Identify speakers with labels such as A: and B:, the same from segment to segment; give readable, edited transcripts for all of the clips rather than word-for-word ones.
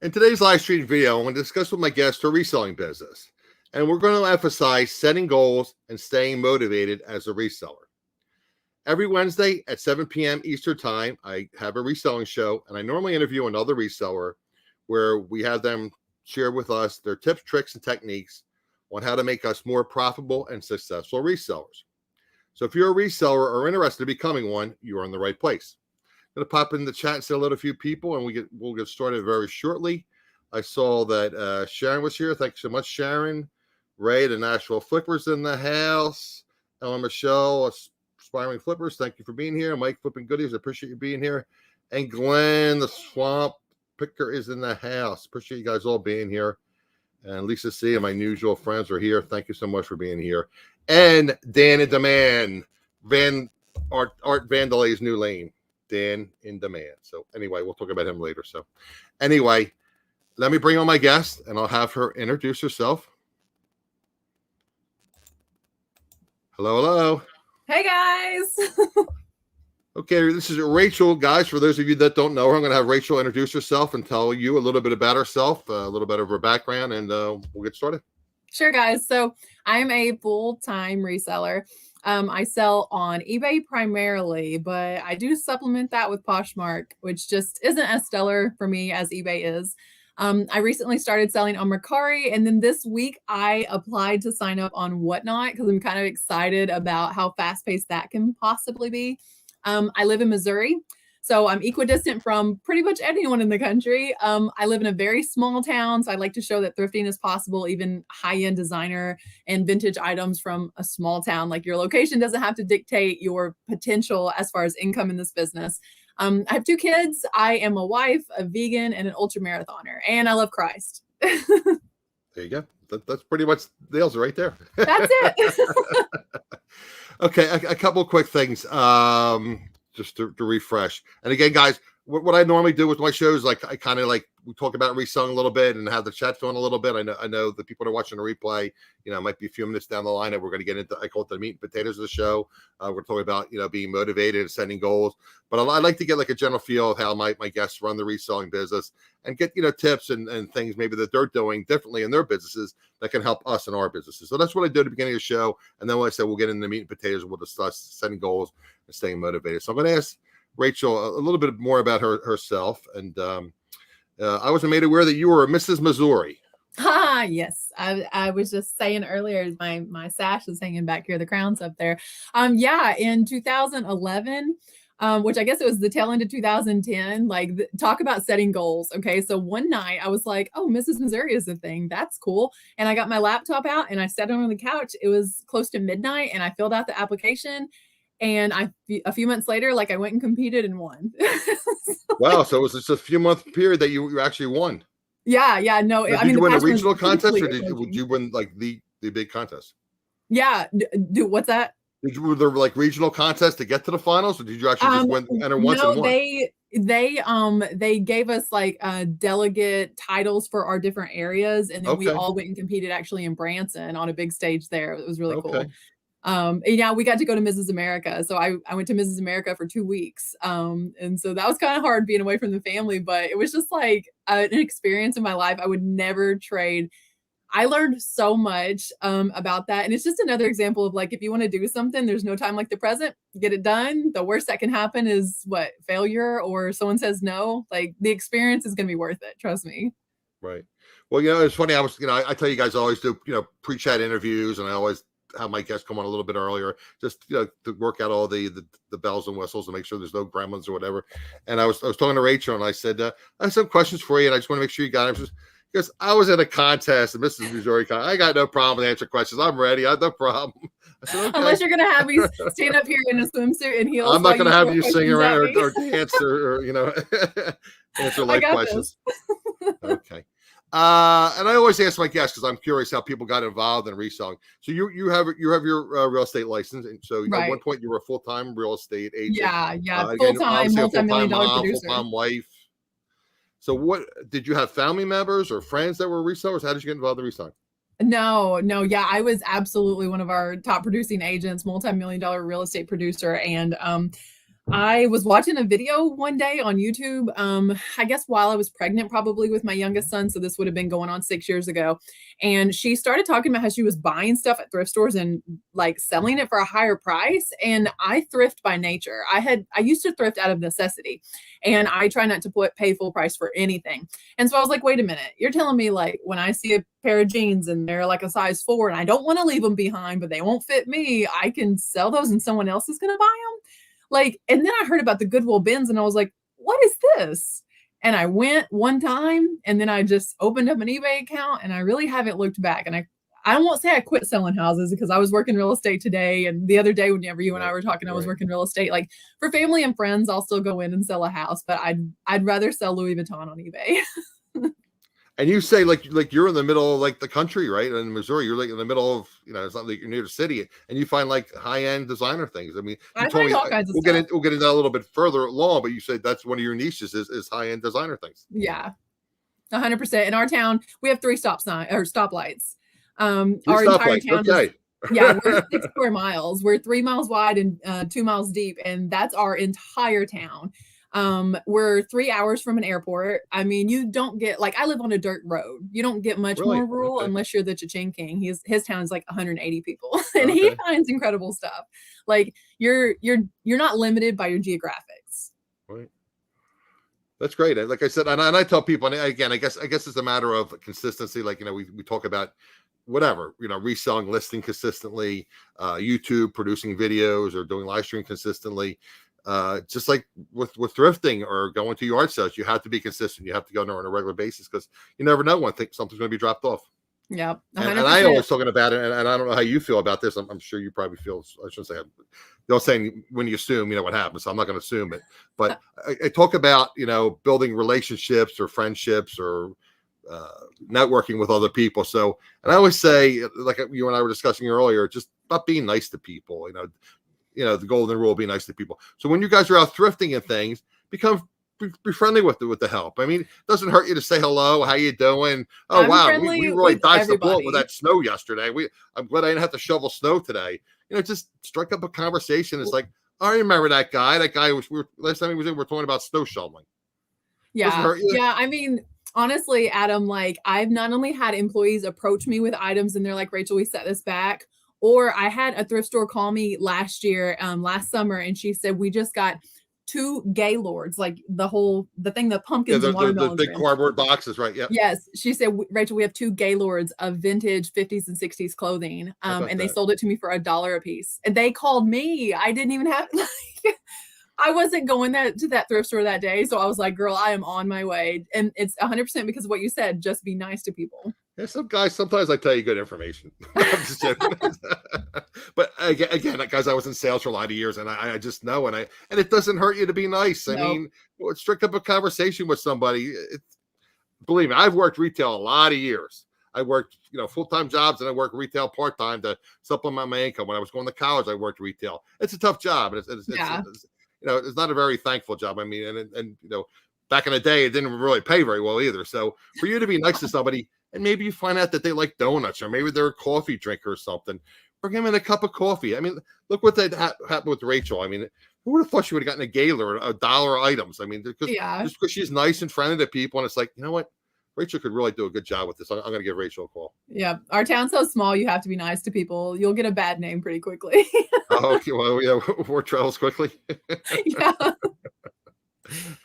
A: In today's live stream video, I'm going to discuss with my guest her reselling business. And we're going to emphasize setting goals and staying motivated as a reseller. Every Wednesday at 7 p.m. Eastern Time, I have a reselling show, and I normally interview another reseller where we have them share with us their tips, tricks, and techniques on how to make us more profitable and successful resellers. So if you're a reseller or interested in becoming one, you're in the right place. I'm going to pop in the chat and say hello to a few people, and we'll get started very shortly. I saw that Sharon was here. Thank you so much, Sharon. Ray, the Nashville Flippers in the house. Ellen Michelle, Aspiring Flippers, thank you for being here. Mike Flipping Goodies, I appreciate you being here. And Glenn, the Swamp Picker, is in the house. Appreciate you guys all being here. And Lisa C and my usual friends are here. Thank you so much for being here. And Dan in Demand, Art Vandelay's new lane. Dan in Demand. So anyway, we'll talk about him later. So anyway, let me bring on my guest, and I'll have her introduce herself. Hello.
B: Hey, guys.
A: Okay, this is Rachel, guys. For those of you that don't know her, I'm going to have Rachel introduce herself and tell you a little bit about herself, a little bit of her background, and we'll get started.
B: Sure, guys. So I'm a full-time reseller. I sell on eBay primarily, but I do supplement that with Poshmark, which just isn't as stellar for me as eBay is. I recently started selling on Mercari, and then this week I applied to sign up on Whatnot because I'm kind of excited about how fast-paced that can possibly be. I live in Missouri, so I'm equidistant from pretty much anyone in the country. I live in a very small town, so I like to show that thrifting is possible, even high-end designer and vintage items from a small town. Like, your location doesn't have to dictate your potential as far as income in this business. I have 2 kids. I am a wife, a vegan, and an ultra marathoner, and I love Christ.
A: There you go. That's pretty much the answer right there.
B: That's it.
A: Okay, a couple of quick things just to refresh. And again, guys, what I normally do with my shows, like I kind of like we talk about reselling a little bit and have the chat going a little bit. I know the people that are watching the replay, might be a few minutes down the line that we're going to get into. I call it the meat and potatoes of the show. We're talking about being motivated and setting goals. But I like to get like a general feel of how my guests run the reselling business and get tips and things maybe that they're doing differently in their businesses that can help us in our businesses. So that's what I do at the beginning of the show. And then when I said we'll get into the meat and potatoes, we'll discuss setting goals and staying motivated. So I'm going to ask Rachel a little bit more about herself. And I wasn't made aware that you were a Mrs. Missouri.
B: Yes. I was just saying earlier, my sash is hanging back here. The crown's up there. In 2011, which I guess it was the tail end of 2010, talk about setting goals. Okay. So one night I was like, oh, Mrs. Missouri is a thing. That's cool. And I got my laptop out and I sat on the couch. It was close to midnight and I filled out the application. And a few months later, I went and competed and won.
A: Wow. So it was just a few month period that you actually won.
B: Yeah. No,
A: did you win a regional contest or did you win the big contest?
B: Yeah. What's that?
A: Were there regional contests to get to the finals, or did you actually just enter once and won?
B: They gave us delegate titles for our different areas, and then we all went and competed actually in Branson on a big stage there. It was really cool. We got to go to Mrs. America. So I went to Mrs. America for 2 weeks. And so that was kind of hard being away from the family, but it was just an experience in my life I would never trade. I learned so much about that. And it's just another example of if you want to do something, there's no time like the present, get it done. The worst that can happen is failure or someone says no. The experience is going to be worth it. Trust me.
A: Right. Well, it's funny. I tell you guys I always do, pre-chat interviews, and I always have my guests come on a little bit earlier, just to work out all the bells and whistles and make sure there's no gremlins or whatever. And I was talking to Rachel, and I said, I have some questions for you, and I just want to make sure you got them. Because I was in a contest, and Mrs. Missouri, I got no problem answering questions. I'm ready. I have no problem. I said, okay.
B: Unless you're going to have me stand up here in a swimsuit and heels.
A: I'm not going to have you sing around or dance or answer life questions. Okay. And I always ask my guests because I'm curious how people got involved in reselling. So you have your real estate license, and so at one point you were a full-time real estate agent.
B: Yeah, full-time, multi-million-dollar producer,
A: full-time wife. So what did you have family members or friends that were resellers? How did you get involved in reselling?
B: No. Yeah, I was absolutely one of our top producing agents, multi-million-dollar real estate producer, and I was watching a video one day on YouTube, I guess while I was pregnant, probably with my youngest son. So this would have been going on 6 years ago. And she started talking about how she was buying stuff at thrift stores and like selling it for a higher price. And I thrift by nature. I used to thrift out of necessity, and I try not to pay full price for anything. And so I was like, wait a minute, you're telling me like when I see a pair of jeans and they're like a size 4 and I don't want to leave them behind, but they won't fit me, I can sell those and someone else is going to buy them? Like, and then I heard about the Goodwill bins and I was like, what is this? And I went one time and then I just opened up an eBay account and I really haven't looked back. And I won't say I quit selling houses because I was working real estate today. And the other day, whenever you and I were talking, I was working real estate. Like for family and friends, I'll still go in and sell a house, but I'd rather sell Louis Vuitton on eBay.
A: And you say like you're in the middle of like the country, right? In Missouri, you're like in the middle of, it's not like you're near the city, and you find like high-end designer things. I mean, you told me,
B: all kinds of
A: we'll
B: stuff.
A: we'll get into that a little bit further along, but you said that's one of your niches is high-end designer things.
B: Yeah, 100%. In our town, we have 3 stoplights. Our
A: Stoplights,
B: entire town
A: okay.
B: yeah, we're 6 square miles. We're 3 miles wide and 2 miles deep, and that's our entire town. We're 3 hours from an airport. I mean, you don't get like I live on a dirt road. You don't get much
A: Really?
B: more rural
A: Okay.
B: unless you're the Cha-Ching King. His town is like 180 people, and he finds incredible stuff. Like you're not limited by your geographics.
A: Right. That's great. Like I said, and I tell people, and again, I guess it's a matter of consistency. Like, we talk about whatever, reselling, listing consistently, YouTube, producing videos or doing live stream consistently. Just like with thrifting or going to yard sales, you have to be consistent. You have to go there on a regular basis because you never know when something's going to be dropped off.
B: Yeah.
A: And I always talking about it, and I don't know how you feel about this. I'm sure you probably feel, I shouldn't say, they'll say when you assume, what happens. So I'm not going to assume it, but I talk about, building relationships or friendships or networking with other people. So, and I always say, like you and I were discussing earlier, just about being nice to people, the golden rule, be nice to people. So when you guys are out thrifting and things, be friendly with the help. I mean, it doesn't hurt you to say hello. How you doing? Oh, wow, we really dodged the bullet with that snow yesterday. I'm glad I didn't have to shovel snow today. Just strike up a conversation. It's like, I remember that guy. That guy last time he was in, we were talking about snow shoveling.
B: Yeah. Yeah. I mean, honestly, Adam, like I've not only had employees approach me with items and they're like, Rachel, we set this back. Or I had a thrift store call me last summer, and she said, we just got 2 Gaylords, like the thing, the pumpkins and watermelons.
A: The big cardboard boxes, right? Yeah.
B: Yes. She said, Rachel, we have 2 Gaylords of vintage 50s and 60s clothing. And they sold it to me for $1 a piece. And they called me. I didn't even have I wasn't going to that thrift store that day. So I was like, girl, I am on my way. And it's 100% because of what you said. Just be nice to people.
A: Yeah, some guys, sometimes I tell you good information. I'm just joking. But again, guys, I was in sales for a lot of years, and I just know, and it doesn't hurt you to be nice. I mean, strike up a conversation with somebody. Believe me, I've worked retail a lot of years. I worked, full-time jobs, and I worked retail part-time to supplement my income. When I was going to college, I worked retail. It's a tough job, and it's not a very thankful job. I mean, and back in the day, it didn't really pay very well either. So for you to be nice to somebody, and maybe you find out that they like donuts, or maybe they're a coffee drinker or something, bring them in a cup of coffee. I mean, look what that happened with Rachel. I mean, who would have thought she would have gotten a Gaylord, $1 items? I mean, just because she's nice and friendly to people, and it's like, you know what? Rachel could really do a good job with this. I'm going to give Rachel a call.
B: Yeah. Our town's so small, you have to be nice to people. You'll get a bad name pretty quickly.
A: Okay. Well, yeah, word travels quickly.
B: Yeah.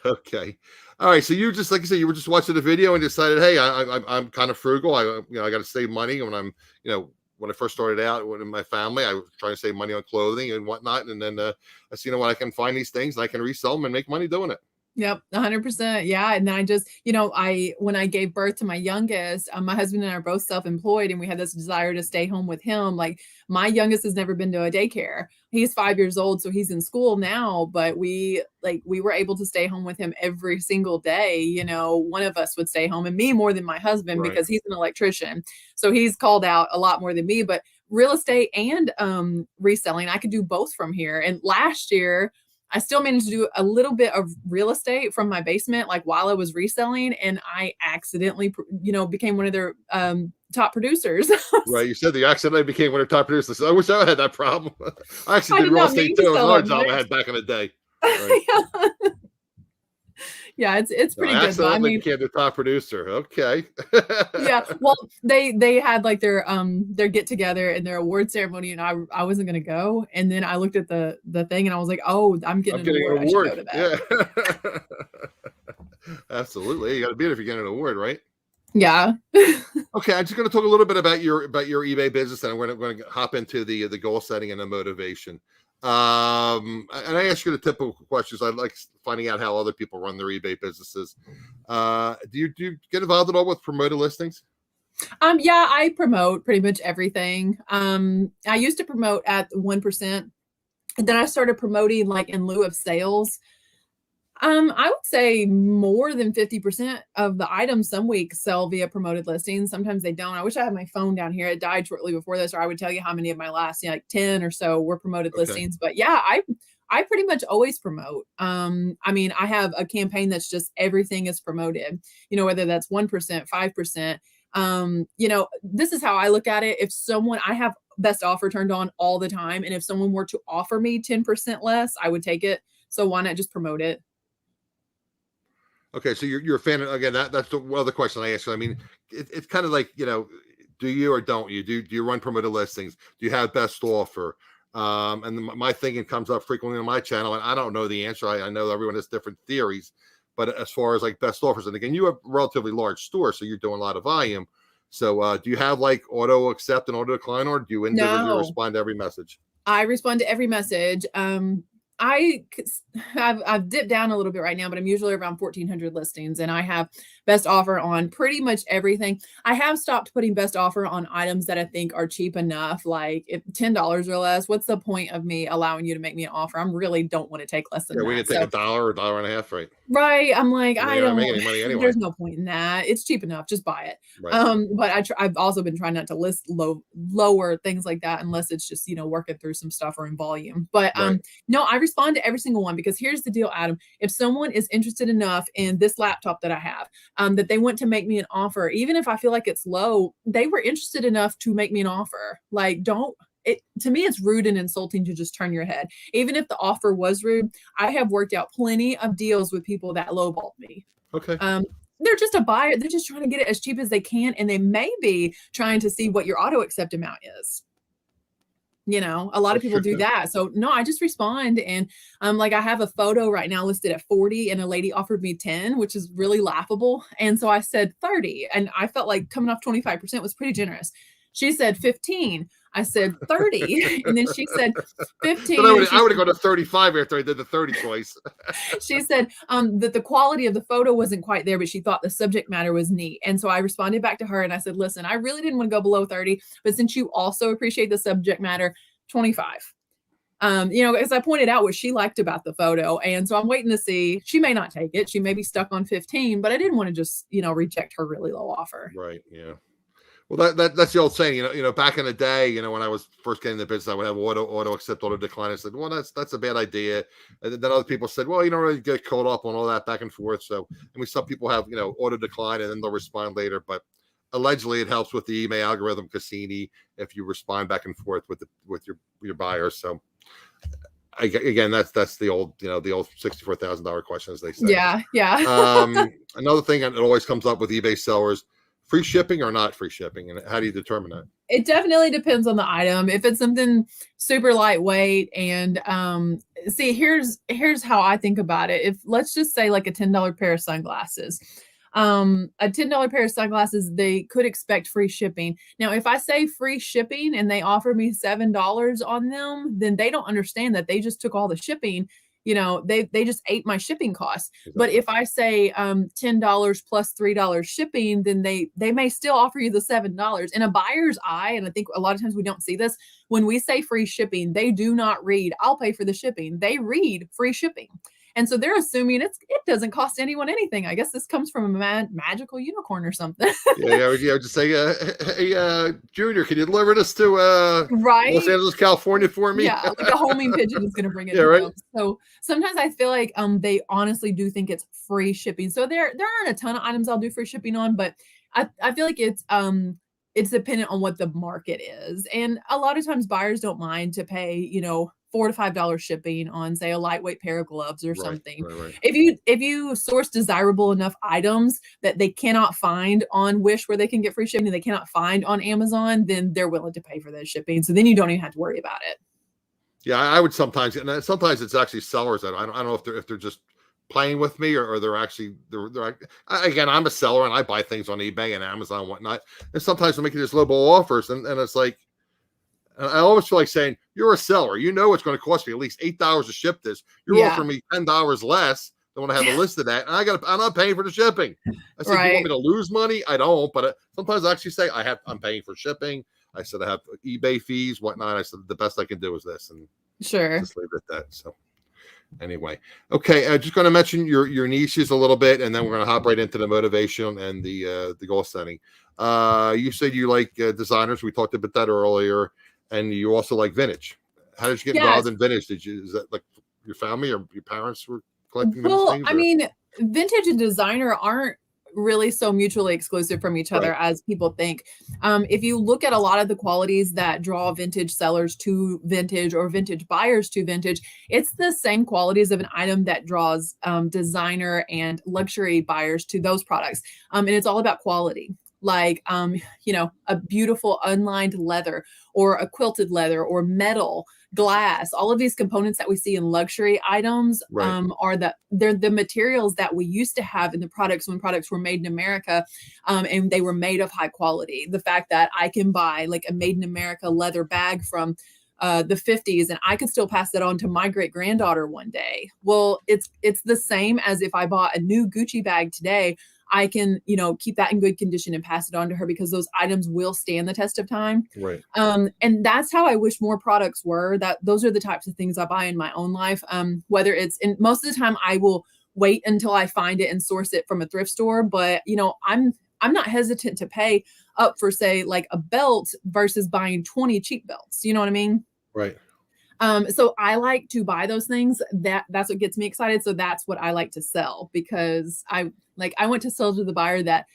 A: Okay. All right. So you just, like you said, you were just watching the video and decided, hey, I'm kind of frugal. I got to save money. When I'm, when I first started out in my family, I was trying to save money on clothing and whatnot. And then I said, I can find these things and I can resell them and make money doing it.
B: Yep, 100%. Yeah. And then I just, when I gave birth to my youngest, my husband and I are both self-employed, and we had this desire to stay home with him. Like my youngest has never been to a daycare. He's 5 years old, so he's in school now, but we were able to stay home with him every single day. One of us would stay home, and me more than my husband, right, because he's an electrician. So he's called out a lot more than me, but real estate and reselling, I could do both from here. And last year, I still managed to do a little bit of real estate from my basement, like while I was reselling, and I accidentally, became one of their top producers.
A: Right. You said that you accidentally became one of the top producers. I wish I had that problem. I actually did real estate too. It was another job I had back in the day. Right.
B: Yeah, it's
A: No,
B: pretty good. But I
A: accidentally
B: mean,
A: became the top producer. Okay.
B: yeah, well, they had like their get together and their award ceremony, and I wasn't gonna go, and then I looked at the thing and I was like, oh, I'm getting
A: I'm
B: an
A: getting an
B: award. I should go
A: award.
B: to that.
A: Yeah. Absolutely. You got to be it if you get an award, right?
B: Yeah.
A: Okay, I'm just going to talk a little bit about your eBay business, and I'm going to hop into the goal setting and the motivation. And I ask you the typical questions. I like finding out how other people run their eBay businesses. Do you get involved at all with promoted listings?
B: Yeah, I promote pretty much everything. I used to promote at 1%, and then I started promoting like in lieu of sales. I would say more than 50% of the items some weeks sell via promoted listings. Sometimes they don't. I wish I had my phone down here. It died shortly before this, or I would tell you how many of my last, like 10 or so were promoted
A: Okay.
B: listings. But yeah, I pretty much always promote. I mean, I have a campaign that's just everything is promoted, whether that's 1%, 5%. This is how I look at it. If someone, I have best offer turned on all the time. And if someone were to offer me 10% less, I would take it. So why not just promote it?
A: Okay, so you're a fan of, again, that's the other question I asked you. I mean, it's kind of like, do you or don't you? Do you run promoted listings? Do you have best offer? And my thinking comes up frequently on my channel, and I don't know the answer. I know everyone has different theories, but as far as like best offers, and again, you have a relatively large store, so you're doing a lot of volume. So do you have like auto accept and auto decline, or do you individually
B: No,
A: respond to every message?
B: I respond to every message. I've dipped down a little bit right now, but I'm usually around 1,400 listings, and I have best offer on pretty much everything. I have stopped putting best offer on items that I think are cheap enough, like if $10 or less. What's the point of me allowing you to make me an offer? I really don't want to take less than
A: Yeah, we
B: that.
A: can take
B: So
A: a dollar or a dollar and a half, right?
B: right. I'm like,
A: And
B: I
A: you're not
B: don't,
A: making any money anyway,
B: there's no point in that. It's cheap enough. Just buy it.
A: right?
B: But I've also been trying not to list lower things like that unless it's just, working through some stuff or in volume. But
A: Right.
B: no, I respond to every single one because here's the deal, Adam. If someone is interested enough in this laptop that I have, that they want to make me an offer, even if I feel like it's low, they were interested enough to make me an offer. Like, don't, it, to me, it's rude and insulting to just turn your head. Even if the offer was rude, I have worked out plenty of deals with people that lowballed me.
A: Okay.
B: They're just a buyer. They're just trying to get it as cheap as they can. And they may be trying to see what your auto accept amount is. A lot of
A: That's
B: people
A: true
B: do
A: too.
B: that. So no, I just respond. And like I have a photo right now listed at 40 and a lady offered me 10, which is really laughable. And so I said 30. And I felt like coming off 25% was pretty generous. She said 15. I said 30. And then she said
A: But
B: 15. And
A: I would have gone to 35 after I did the 30 choice.
B: she said that the quality of the photo wasn't quite there, but she thought the subject matter was neat. And so I responded back to her and I said, listen, I really didn't want to go below 30, but since you also appreciate the subject matter, 25. As I pointed out what she liked about the photo. And so I'm waiting to see, she may not take it. She may be stuck on 15, but I didn't want to just, reject her really low offer.
A: Right. Yeah. Well, that's the old saying. Back in the day, when I was first getting the business, I would have auto accept, auto decline. I said, well, that's a bad idea. And then other people said, well, you don't really get caught up on all that back and forth. So, some people have auto decline and then they'll respond later. But allegedly, it helps with the email algorithm, Cassini, if you respond back and forth with your buyer. So, again, that's the old $64,000 question, as they say.
B: Yeah.
A: Another thing that always comes up with eBay sellers: free shipping or not free shipping, and how do you determine that?
B: It definitely depends on the item. If it's something super lightweight and see, here's how I think about it. If let's just say like a $10 pair of sunglasses. A $10 pair of sunglasses, they could expect free shipping. Now, if I say free shipping and they offer me $7 on them, then they don't understand that they just took all the shipping. They just ate my shipping costs.
A: Exactly.
B: But if I say $10 plus $3 shipping, then they may still offer you the $7. In a buyer's eye, and I think a lot of times we don't see this, when we say free shipping, they do not read, I'll pay for the shipping. They read free shipping. And so they're assuming it doesn't cost anyone anything. I guess this comes from a magical unicorn or something.
A: Yeah, just say, hey, Junior, can you deliver this to
B: right?
A: Los Angeles, California for me?
B: Yeah, like a homing pigeon is going to bring it.
A: Yeah, right.
B: Them. So sometimes I feel like they honestly do think it's free shipping. So there aren't a ton of items I'll do free shipping on, but I feel like it's dependent on what the market is. And a lot of times buyers don't mind to pay, $4 to $5 shipping on, say, a lightweight pair of gloves or something.
A: Right.
B: If you source desirable enough items that they cannot find on Wish where they can get free shipping and they cannot find on Amazon, then they're willing to pay for that shipping. So then you don't even have to worry about it.
A: Yeah, I would sometimes, and sometimes it's actually sellers that I don't know if they're just playing with me or they're actually again, I'm a seller and I buy things on eBay and Amazon and whatnot, and sometimes they're making these low ball offers, and it's like, I always feel like saying, you're a seller, you know it's going to cost me at least $8 to ship this. You're offering me $10 less than what I have a list of that, and I'm not paying for the shipping. I said, you want me to lose money? I don't, but sometimes I actually say I'm paying for shipping. I said I have eBay fees, whatnot. I said the best I can do is this, and just leave it at that. So anyway, okay, I'm just going to mention your niches a little bit, and then we're going to hop right into the motivation and the goal setting. You said you like designers. We talked about that earlier, and you also like vintage. How did you get involved in vintage? Is that like your family or your parents were collecting vintage things?
B: I mean, vintage and designer aren't really so mutually exclusive from each other as people think. If you look at a lot of the qualities that draw vintage sellers to vintage or vintage buyers to vintage, it's the same qualities of an item that draws designer and luxury buyers to those products. And it's all about quality. Like, a beautiful unlined leather or a quilted leather or metal, glass, all of these components that we see in luxury items they're the materials that we used to have in the products when products were made in America, and they were made of high quality. The fact that I can buy like a made in America leather bag from the 50s and I could still pass that on to my great granddaughter one day. Well, it's the same as if I bought a new Gucci bag today. I can, keep that in good condition and pass it on to her because those items will stand the test of time.
A: Right.
B: And that's how I wish more products were. That those are the types of things I buy in my own life. Whether it's in most of the time I will wait until I find it and source it from a thrift store. But, I'm not hesitant to pay up for, say, like a belt versus buying 20 cheap belts. You know what I mean?
A: Right.
B: So I like to buy those things. That's what gets me excited. So that's what I like to sell because I want to sell to the buyer that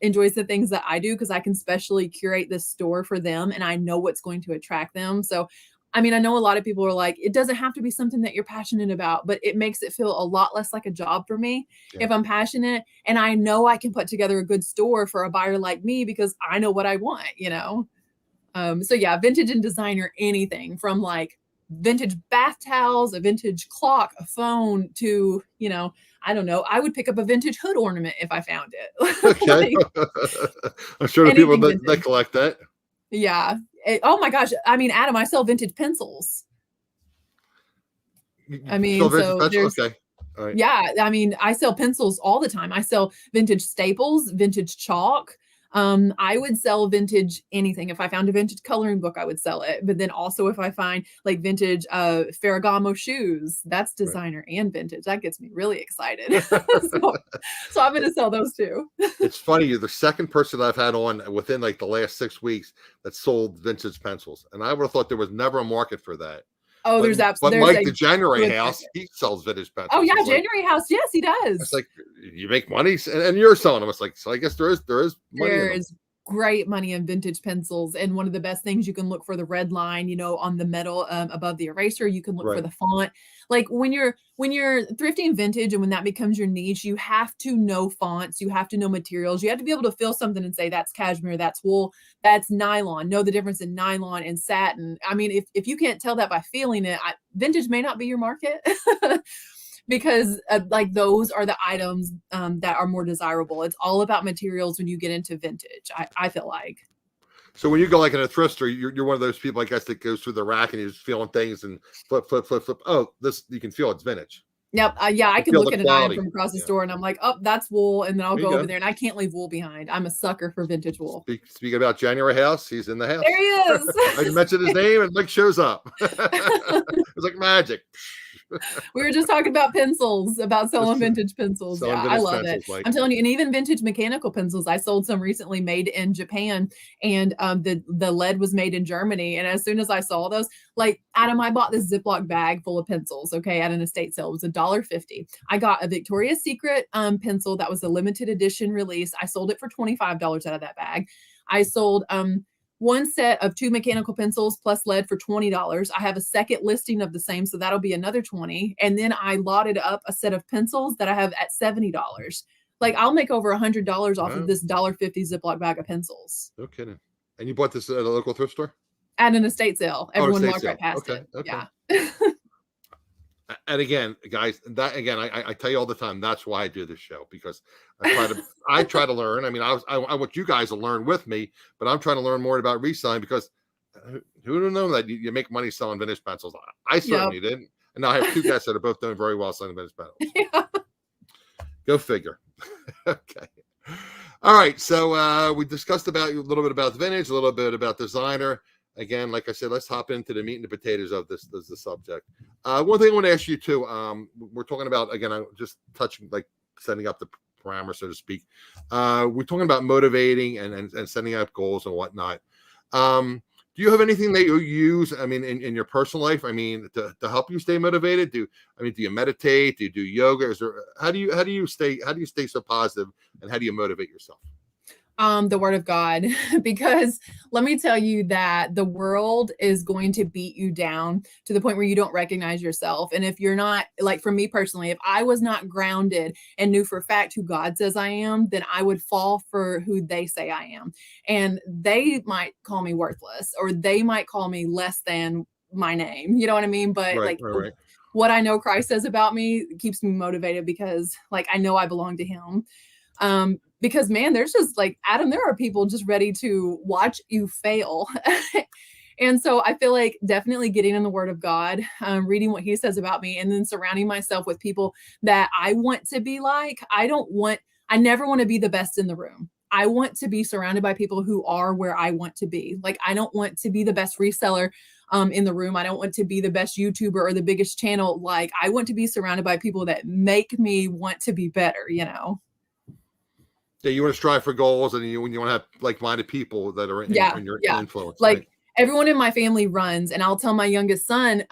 B: enjoys the things that I do because I can specially curate this store for them and I know what's going to attract them. So, I mean, I know a lot of people are like, it doesn't have to be something that you're passionate about, but it makes it feel a lot less like a job for me if I'm passionate and I know I can put together a good store for a buyer like me because I know what I want, So yeah, vintage and designer, anything from like vintage bath towels, a vintage clock, a phone to, I don't know. I would pick up a vintage hood ornament if I found it.
A: Okay. I'm sure the people that collect that.
B: Yeah. Oh my gosh. I mean, Adam, I sell vintage pencils. I mean, so there's,
A: okay. All right.
B: Yeah. I mean, I sell pencils all the time. I sell vintage staples, vintage chalk. I would sell vintage anything. If I found a vintage coloring book, I would sell it. But then also if I find like vintage Ferragamo shoes, that's designer and vintage. That gets me really excited. so I'm going to sell those too.
A: It's funny. You're the second person I've had on within like the last 6 weeks that sold vintage pencils. And I would have thought there was never a market for that.
B: Oh,
A: there's absolutely. But Mike, the January House, he sells vintage pencils.
B: Oh yeah, January House. Yes, he does.
A: It's like you make money, and you're selling them. It's like, so I guess there is money.
B: There is great money in vintage pencils, and one of the best things you can look for the red line, on the metal above the eraser. You can look for the font. Like when you're thrifting vintage, and when that becomes your niche, you have to know fonts, you have to know materials, you have to be able to feel something and say that's cashmere, that's wool, that's nylon. Know the difference in nylon and satin. I mean, if you can't tell that by feeling it, vintage may not be your market. Because like those are the items that are more desirable. It's all about materials when you get into vintage, I feel like.
A: So when you go like in a thrift store, you're one of those people, I guess, that goes through the rack and you're just feeling things and flip. Oh, this, you can feel it's vintage.
B: Yep. Yeah, I can look at an item from across the store and I'm like, oh, that's wool. And then I'll go over there and I can't leave wool behind. I'm a sucker for vintage wool.
A: Speaking about January House, he's in the house.
B: There he is.
A: I mentioned his name and Mike shows up. It's like magic.
B: We were just talking about pencils, about selling vintage pencils. Yeah, I love it. Like, I'm telling you, and even vintage mechanical pencils. I sold some recently made in Japan, and the lead was made in Germany. And as soon as I saw those, like Adam, I bought this Ziploc bag full of pencils, okay, at an estate sale. It was $1.50. I got a Victoria's Secret pencil that was a limited edition release. I sold it for $25 out of that bag. I sold one set of 2 mechanical pencils plus lead for $20. I have a second listing of the same, so that'll be another 20. And then I lotted up a set of pencils that I have at $70. Like, I'll make over $100 off of this $1.50 Ziploc bag of pencils.
A: No kidding. And you bought this at a local thrift store?
B: At an estate sale. Everyone walked
A: sale.
B: right past
A: Okay,
B: it.
A: okay.
B: Yeah.
A: And again, guys, that again, I tell you all the time, that's why I do this show, because I try to learn. I mean, I want you guys to learn with me, but I'm trying to learn more about reselling, because who would know that you make money selling vintage pencils? I certainly didn't. And now I have two guests that are both doing very well selling vintage pencils.
B: Yeah.
A: Go figure. Okay. All right. So we discussed about a little bit about the vintage, a little bit about designer. Again, like I said, let's hop into the meat and the potatoes of this the subject. One thing I want to ask you too, we're talking about, again, I'm just touching, like setting up the parameters, so to speak. We're talking about motivating and setting up goals and whatnot. Do you have anything that you use, I mean, in your personal life, I mean, to help you stay motivated? Do you meditate? Do you do yoga? How do you stay so positive, and how do you motivate yourself?
B: The word of God, because let me tell you that the world is going to beat you down to the point where you don't recognize yourself. And if you're not, like, for me personally, if I was not grounded and knew for a fact who God says I am, then I would fall for who they say I am. And they might call me worthless, or they might call me less than my name. You know what I mean? But right. What I know Christ says about me keeps me motivated, because, like, I know I belong to him. Because, man, there's just, like, Adam, there are people just ready to watch you fail. And so I feel like definitely getting in the word of God, reading what he says about me, and then surrounding myself with people that I want to be like. I never want to be the best in the room. I want to be surrounded by people who are where I want to be. Like, I don't want to be the best reseller in the room. I don't want to be the best YouTuber or the biggest channel. Like, I want to be surrounded by people that make me want to be better, you know?
A: Yeah, you want to strive for goals, and you want to have like-minded people that are in your influence.
B: Like,
A: right?
B: Everyone in my family runs, and I'll tell my youngest son,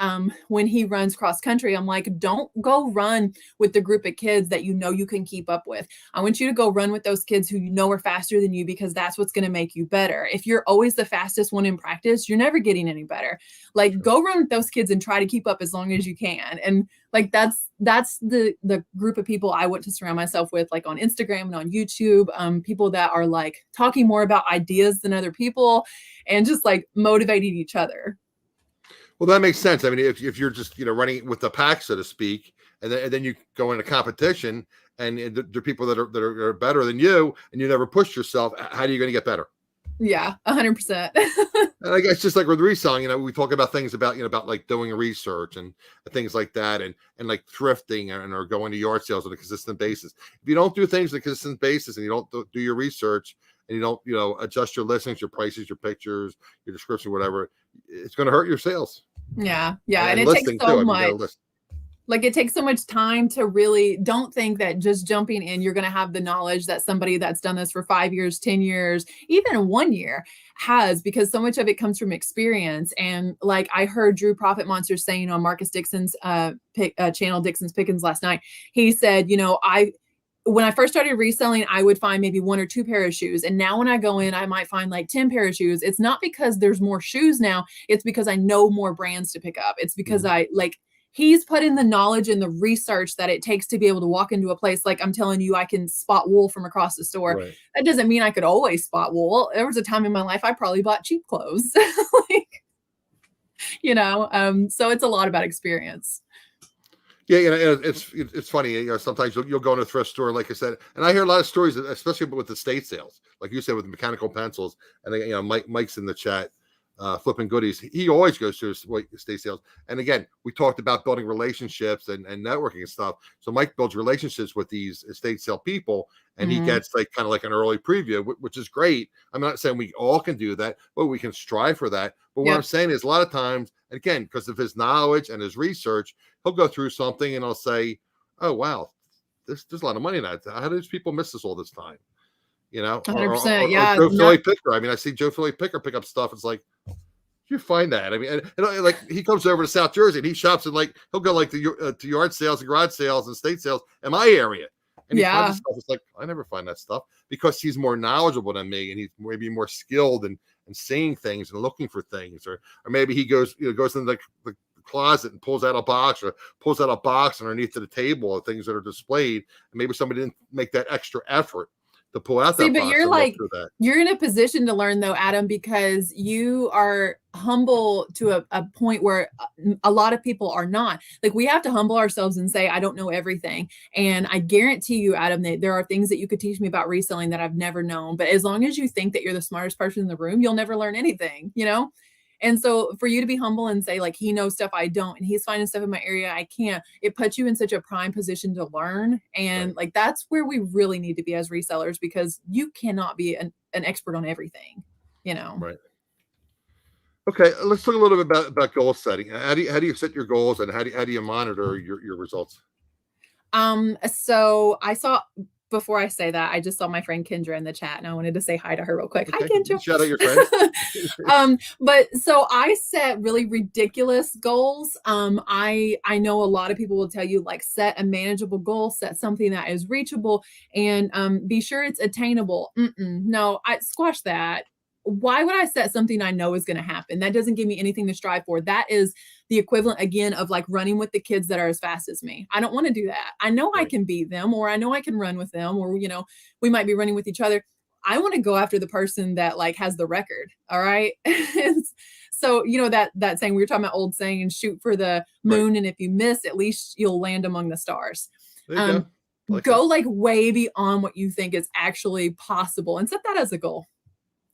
B: when he runs cross country, I'm like, don't go run with the group of kids that you know you can keep up with. I want you to go run with those kids who you know are faster than you, because that's what's going to make you better. If you're always the fastest one in practice, you're never getting any better. Like, sure. Go run with those kids and try to keep up as long as you can. And like, that's the group of people I want to surround myself with, like on Instagram and on YouTube, people that are like talking more about ideas than other people, and just like motivating each other.
A: Well, that makes sense. I mean, if you're just, running with the pack, so to speak, and then you go into competition, and there are people that are better than you, and you never push yourself, how are you going to get better?
B: Yeah, 100%.
A: And I guess just like with reselling, we talk about things about like doing research and things like that, and like thrifting or going to yard sales on a consistent basis. If you don't do things on a consistent basis, and you don't do your research, and you don't adjust your listings, your prices, your pictures, your description, whatever, it's going to hurt your sales.
B: Yeah, and it takes so much. Like, it takes so much time to really, don't think that just jumping in, you're going to have the knowledge that somebody that's done this for 5 years, 10 years, even 1 year has, because so much of it comes from experience. And like, I heard Drew Profit Monster saying on Marcus Dixon's channel, Dixon's Pickens, last night, he said, when I first started reselling, I would find maybe 1 or 2 pair of shoes. And now when I go in, I might find like 10 pair of shoes. It's not because there's more shoes now. It's because I know more brands to pick up. It's because he's put in the knowledge and the research that it takes to be able to walk into a place. Like, I'm telling you, I can spot wool from across the store. Right. That doesn't mean I could always spot wool. There was a time in my life I probably bought cheap clothes. So it's a lot about experience.
A: Yeah, it's funny. Sometimes you'll go in a thrift store, like I said, and I hear a lot of stories, especially with estate sales, like you said, with the mechanical pencils. And Mike's in the chat, flipping goodies. He always goes to estate sales. And again, we talked about building relationships and networking and stuff. So Mike builds relationships with these estate sale people, and he gets like kind of like an early preview, which is great. I'm not saying we all can do that, but we can strive for that. But what I'm saying is, a lot of times, again, because of his knowledge and his research, he'll go through something and he'll say, "Oh wow, there's a lot of money in that. How do these people miss this all this time?"
B: 100%.
A: Joe Philly Picker. I mean, I see Joe Philly Picker pick up stuff. It's like, you find that? I mean, and like, he comes over to South Jersey and he shops, and like, he'll go like to yard sales and garage sales and estate sales in my area. And he finds stuff. It's like, I never find that stuff, because he's more knowledgeable than me, and he's maybe more skilled and and seeing things and looking for things, or maybe he goes goes in the closet and pulls out a box underneath the table of things that are displayed, and maybe somebody didn't make that extra effort to pull out that
B: but
A: box.
B: you're like,
A: that.
B: You're in a position to learn though, Adam, because you are humble to a point where a lot of people are not. Like, we have to humble ourselves and say, I don't know everything. And I guarantee you, Adam, that there are things that you could teach me about reselling that I've never known. But as long as you think that you're the smartest person in the room, you'll never learn anything, you know? And so for you to be humble and say, like, he knows stuff I don't, and he's finding stuff in my area I can't, it puts you in such a prime position to learn. And like, that's where we really need to be as resellers, because you cannot be an expert on everything, you know?
A: Right. Okay, let's talk a little bit about goal setting. How do you set your goals, and how do you monitor your results?
B: So I saw, before I say that, I just saw my friend Kendra in the chat, and I wanted to say hi to her real quick.
A: Okay.
B: Hi, Kendra.
A: Shout out your friends.
B: But so I set really ridiculous goals. I know a lot of people will tell you, like, set a manageable goal, set something that is reachable, and be sure it's attainable. No, I squash that. Why would I set something I know is going to happen? That doesn't give me anything to strive for. That is the equivalent, again, of like running with the kids that are as fast as me. I don't want to do that. I know I can beat them, or I know I can run with them, or, you know, we might be running with each other. I want to go after the person that like has the record. All right. So, you know, that saying, we were talking about old saying, and shoot for the moon. And if you miss, at least you'll land among the stars. Go like way beyond what you think is actually possible, and set that as a goal.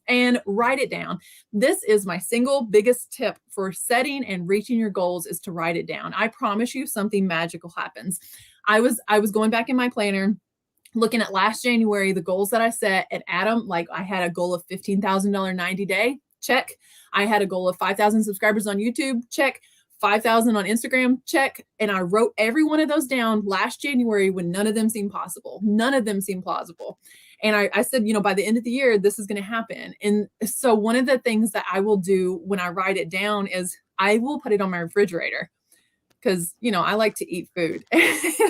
B: And write it down. This is my single biggest tip for setting and reaching your goals, is to write it down. I promise you something magical happens. I was going back in my planner, looking at last January, the goals that I set at Adam. Like, I had a goal of $15,000 90 day, check. I had a goal of 5,000 subscribers on YouTube, check. 5,000 on Instagram, check. And I wrote every one of those down last January, when none of them seemed possible. None of them seemed plausible. And I said, you know, by the end of the year, this is going to happen. And so one of the things that I will do when I write it down is I will put it on my refrigerator, because, you know, I like to eat food. And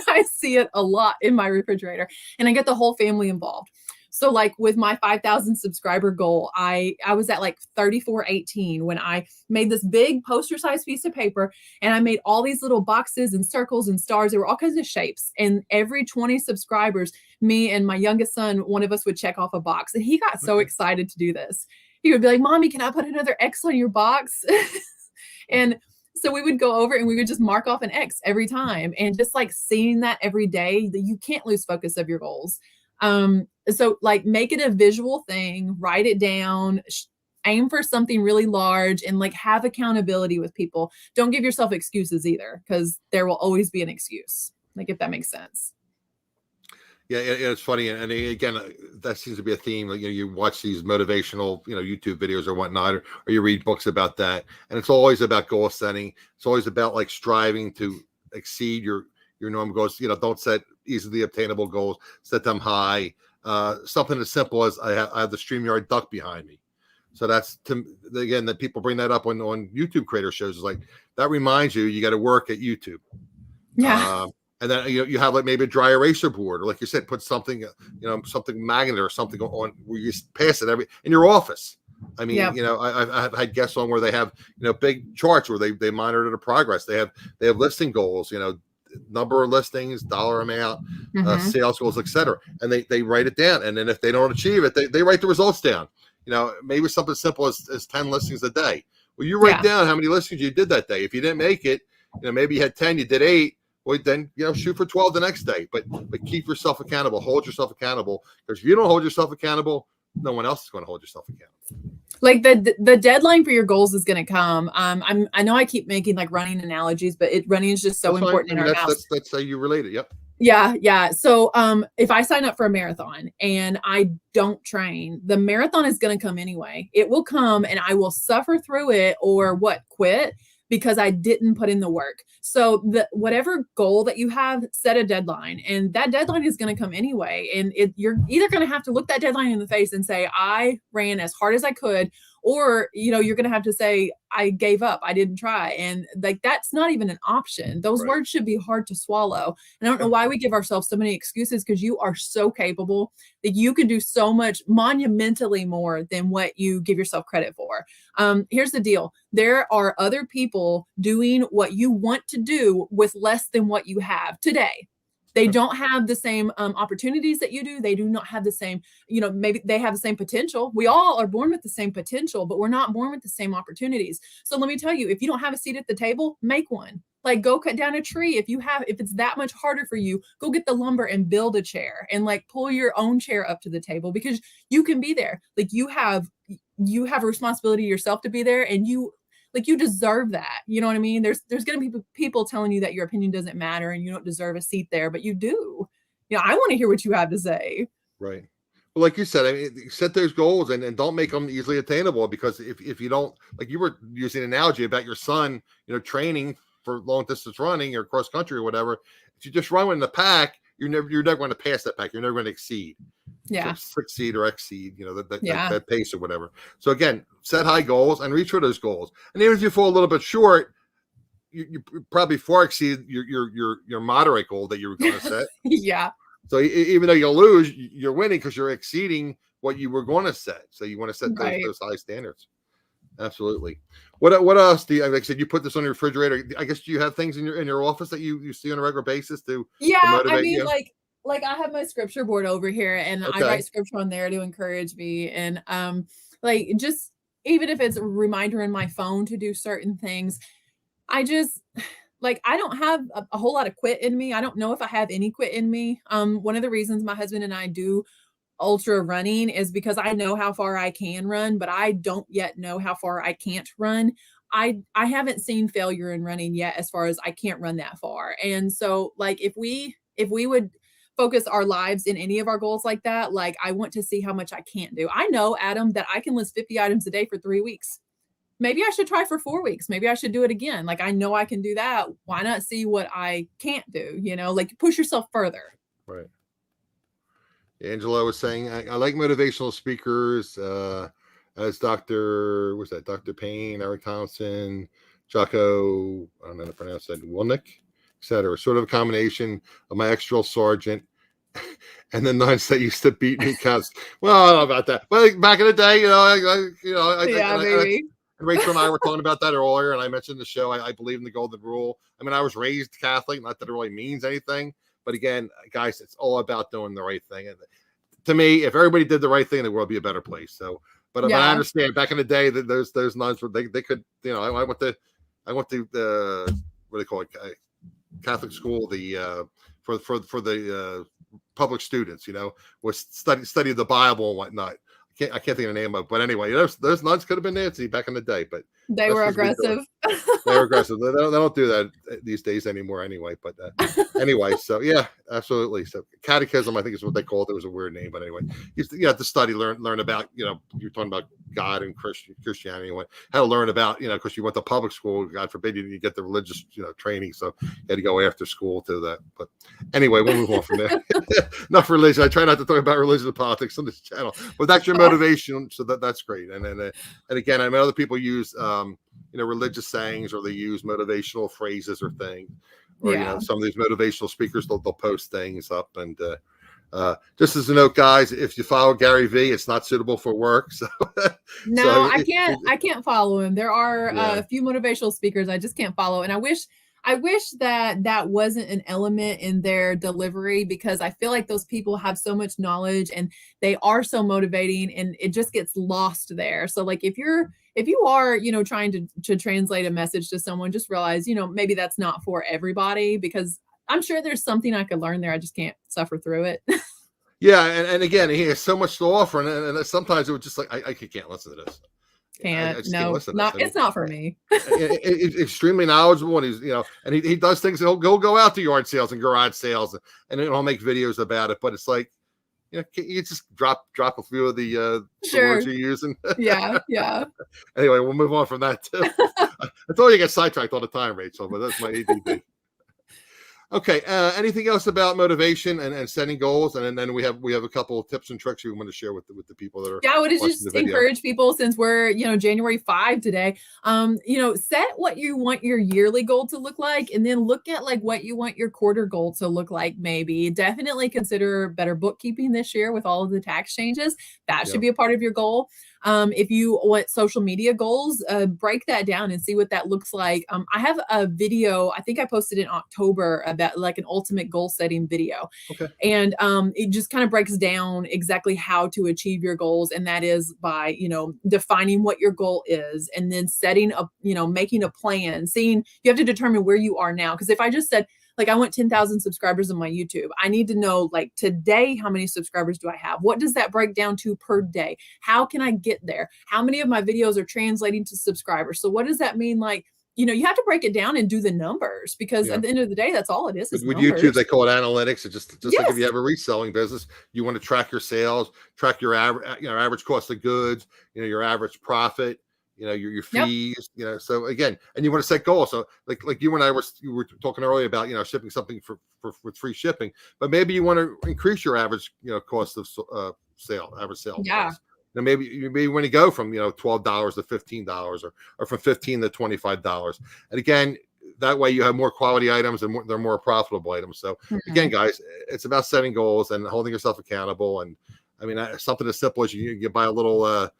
B: I see it a lot in my refrigerator, and I get the whole family involved. So like with my 5,000 subscriber goal, I was at like 3418 when I made this big poster size piece of paper, and I made all these little boxes and circles and stars. There were all kinds of shapes, and every 20 subscribers, me and my youngest son, one of us would check off a box, and he got so excited to do this. He would be like, Mommy, can I put another X on your box? And so we would go over and we would just mark off an X every time. And just like seeing that every day, that you can't lose focus of your goals. So like, make it a visual thing, write it down, aim for something really large, and like have accountability with people. Don't give yourself excuses either, because there will always be an excuse. Like, if that makes sense.
A: Yeah, it's funny, and again, that seems to be a theme. Like, you know, you watch these motivational, you know, YouTube videos or whatnot, or you read books about that, and it's always about goal setting. It's always about like striving to exceed your normal goals. You know, don't set easily obtainable goals. Set them high. Something as simple as I have the StreamYard duck behind me. So that's, again, that people bring that up on YouTube creator shows. Is like, that reminds you got to work at YouTube.
B: Yeah.
A: And then you have like maybe a dry eraser board, or like you said, put something, something magnet or something on where you pass it in your office. I mean, you know, I've had guests on where they have, big charts where they monitor the progress. They have listing goals, number of listings, dollar amount, sales goals, etc. And they write it down. And then if they don't achieve it, they write the results down. Maybe something simple as 10 listings a day. Well, you write down how many listings you did that day. If you didn't make it, maybe you had 10, you did 8. Well, then, shoot for 12 the next day, but keep yourself accountable, hold yourself accountable, because if you don't hold yourself accountable, no one else is going to hold yourself accountable.
B: Like the deadline for your goals is going to come. I know I keep making like running analogies, but running is just so important in our house.
A: That's how you relate it. Yep.
B: Yeah. So if I sign up for a marathon and I don't train, the marathon is going to come anyway. It will come, and I will suffer through it, or quit, because I didn't put in the work. So whatever goal that you have, set a deadline, and that deadline is going to come anyway. And you're either going to have to look that deadline in the face and say, I ran as hard as I could, or, you're going to have to say, I gave up, I didn't try. And like, that's not even an option. Those words should be hard to swallow. And I don't know why we give ourselves so many excuses, because you are so capable that you can do so much monumentally more than what you give yourself credit for. Here's the deal. There are other people doing what you want to do with less than what you have today. They don't have the same opportunities that you do. They do not have the same, maybe they have the same potential. We all are born with the same potential, but we're not born with the same opportunities. So let me tell you, if you don't have a seat at the table, make one. Like, go cut down a tree. If it's that much harder for you, go get the lumber and build a chair, and like pull your own chair up to the table, because you can be there. Like, you have a responsibility yourself to be there, and you deserve that. You know what I mean? There's going to be people telling you that your opinion doesn't matter and you don't deserve a seat there, but you do. I want to hear what you have to say.
A: Right. Well, like you said, I mean, set those goals and don't make them easily attainable, because if you don't, like you were using an analogy about your son, training for long distance running or cross country or whatever. If you just run in the pack, you're never going to pass that pack. You're never going to exceed.
B: Yeah.
A: Succeed or exceed, that pace or whatever. So again, set high goals and reach for those goals. And even if you fall a little bit short, you probably far exceed your moderate goal that you were going to set.
B: Yeah.
A: So even though you'll lose, you're winning because you're exceeding what you were going to set. So you want to set those high standards. Absolutely. What else do you, like I said, you put this on your refrigerator? I guess, do you have things in your office that you see on a regular basis to motivate you?
B: Like I have my scripture board over here, and I write scripture on there to encourage me. And like, just even if it's a reminder in my phone to do certain things, I just like, I don't have a whole lot of quit in me. I don't know if I have any quit in me. One of the reasons my husband and I do ultra running is because I know how far I can run, but I don't yet know how far I can't run. I haven't seen failure in running yet, as far as I can't run that far. And so like, if we would focus our lives in any of our goals like that, like, I want to see how much I can't do. I know, Adam, that I can list 50 items a day for 3 weeks. Maybe I should try for 4 weeks. Maybe I should do it again. Like, I know I can do that. Why not see what I can't do? Like, push yourself further.
A: Right. Angela was saying, I like motivational speakers, as Dr. Payne, Eric Thompson, Jocko, I don't know how to pronounce that, Wilnick, etc. Sort of a combination of my ex-drill sergeant and the nuns that used to beat me. Cause, well, I don't know about that, but back in the day,
B: maybe.
A: Rachel and I were talking about that earlier, and I mentioned the show. I believe in the golden rule. I mean, I was raised Catholic, not that it really means anything, but again, guys, it's all about doing the right thing. And to me, if everybody did the right thing, the world would be a better place. So, but I understand back in the day that those nuns were, they could, I went to what do they call it, Catholic school, the for the public students, was study the Bible and whatnot. I can't think of the name of it, but anyway, those nuns could have been Nancy back in the day, but
B: they were aggressive.
A: They were aggressive. They don't do that these days anymore anyway. But anyway, so yeah, absolutely. So catechism, I think, is what they call it. It was a weird name, but anyway, you have to study, learn about, you're talking about God and Christianity, and how to learn about, because you went to public school, God forbid you get the religious, training. So you had to go after school to that. But anyway, we'll move on from there. Enough religion. I try not to talk about religion and politics on this channel, but that's your motivation. So that's great. And again, I know other people use, religious sayings, or they use motivational phrases or things, or some of these motivational speakers, they'll post things up. And just as a note, guys, if you follow Gary V, it's not suitable for work. So
B: no, I can't follow him. There are a few motivational speakers I just can't follow, and I wish that wasn't an element in their delivery, because I feel like those people have so much knowledge and they are so motivating, and it just gets lost there. So like, if you are, trying to translate a message to someone, just realize, maybe that's not for everybody, because I'm sure there's something I could learn there. I just can't suffer through it.
A: Yeah. And again, he has so much to offer. And sometimes it was just like, I can't listen to this.
B: It's not for me.
A: Extremely knowledgeable, and he's and he does things. He'll go out to yard sales and garage sales, and then he'll make videos about it. But it's like, you just drop a few of the words you're using.
B: Yeah.
A: Anyway, we'll move on from that too. I told you, get sidetracked all the time, Rachel, but that's my ADD. Okay. Anything else about motivation and setting goals? And then we have a couple of tips and tricks we want to share with the people that are
B: Yeah, I would
A: watching the
B: just
A: video.
B: encourage people, since we're, January 5 today, set what you want your yearly goal to look like, and then look at like what you want your quarter goal to look like. Maybe definitely consider better bookkeeping this year with all of the tax changes. That should
A: Yeah.
B: be a part of your goal. If you want social media goals, break that down and see what that looks like. I have a video, I think I posted in October, about like an ultimate goal setting video.
A: Okay.
B: And it just kind of breaks down exactly how to achieve your goals. And that is by, defining what your goal is, and then setting up, making a plan, seeing, you have to determine where you are now. Because if I just said, like, I want 10,000 subscribers on my YouTube, I need to know, like, today, how many subscribers do I have? What does that break down to per day? How can I get there? How many of my videos are translating to subscribers? So what does that mean? Like, you have to break it down and do the numbers, because
A: Yeah.
B: at the end of the day, that's all it is
A: With
B: numbers.
A: YouTube, they call it analytics. It's just like if
B: Yes.
A: you have a reselling business, you want to track your sales, track your average cost of goods, your average profit, your
B: Yep.
A: fees, So again, and you want to set goals. So like you and I were talking earlier about shipping something for with free shipping, but maybe you want to increase your average cost of average sale
B: Yeah.
A: price. Now maybe you may want to go from $12 to $15, or from $15 to $25. And again, that way you have more quality items, and they're more profitable items. So again, guys, it's about setting goals and holding yourself accountable. And I mean, something as simple as you buy a little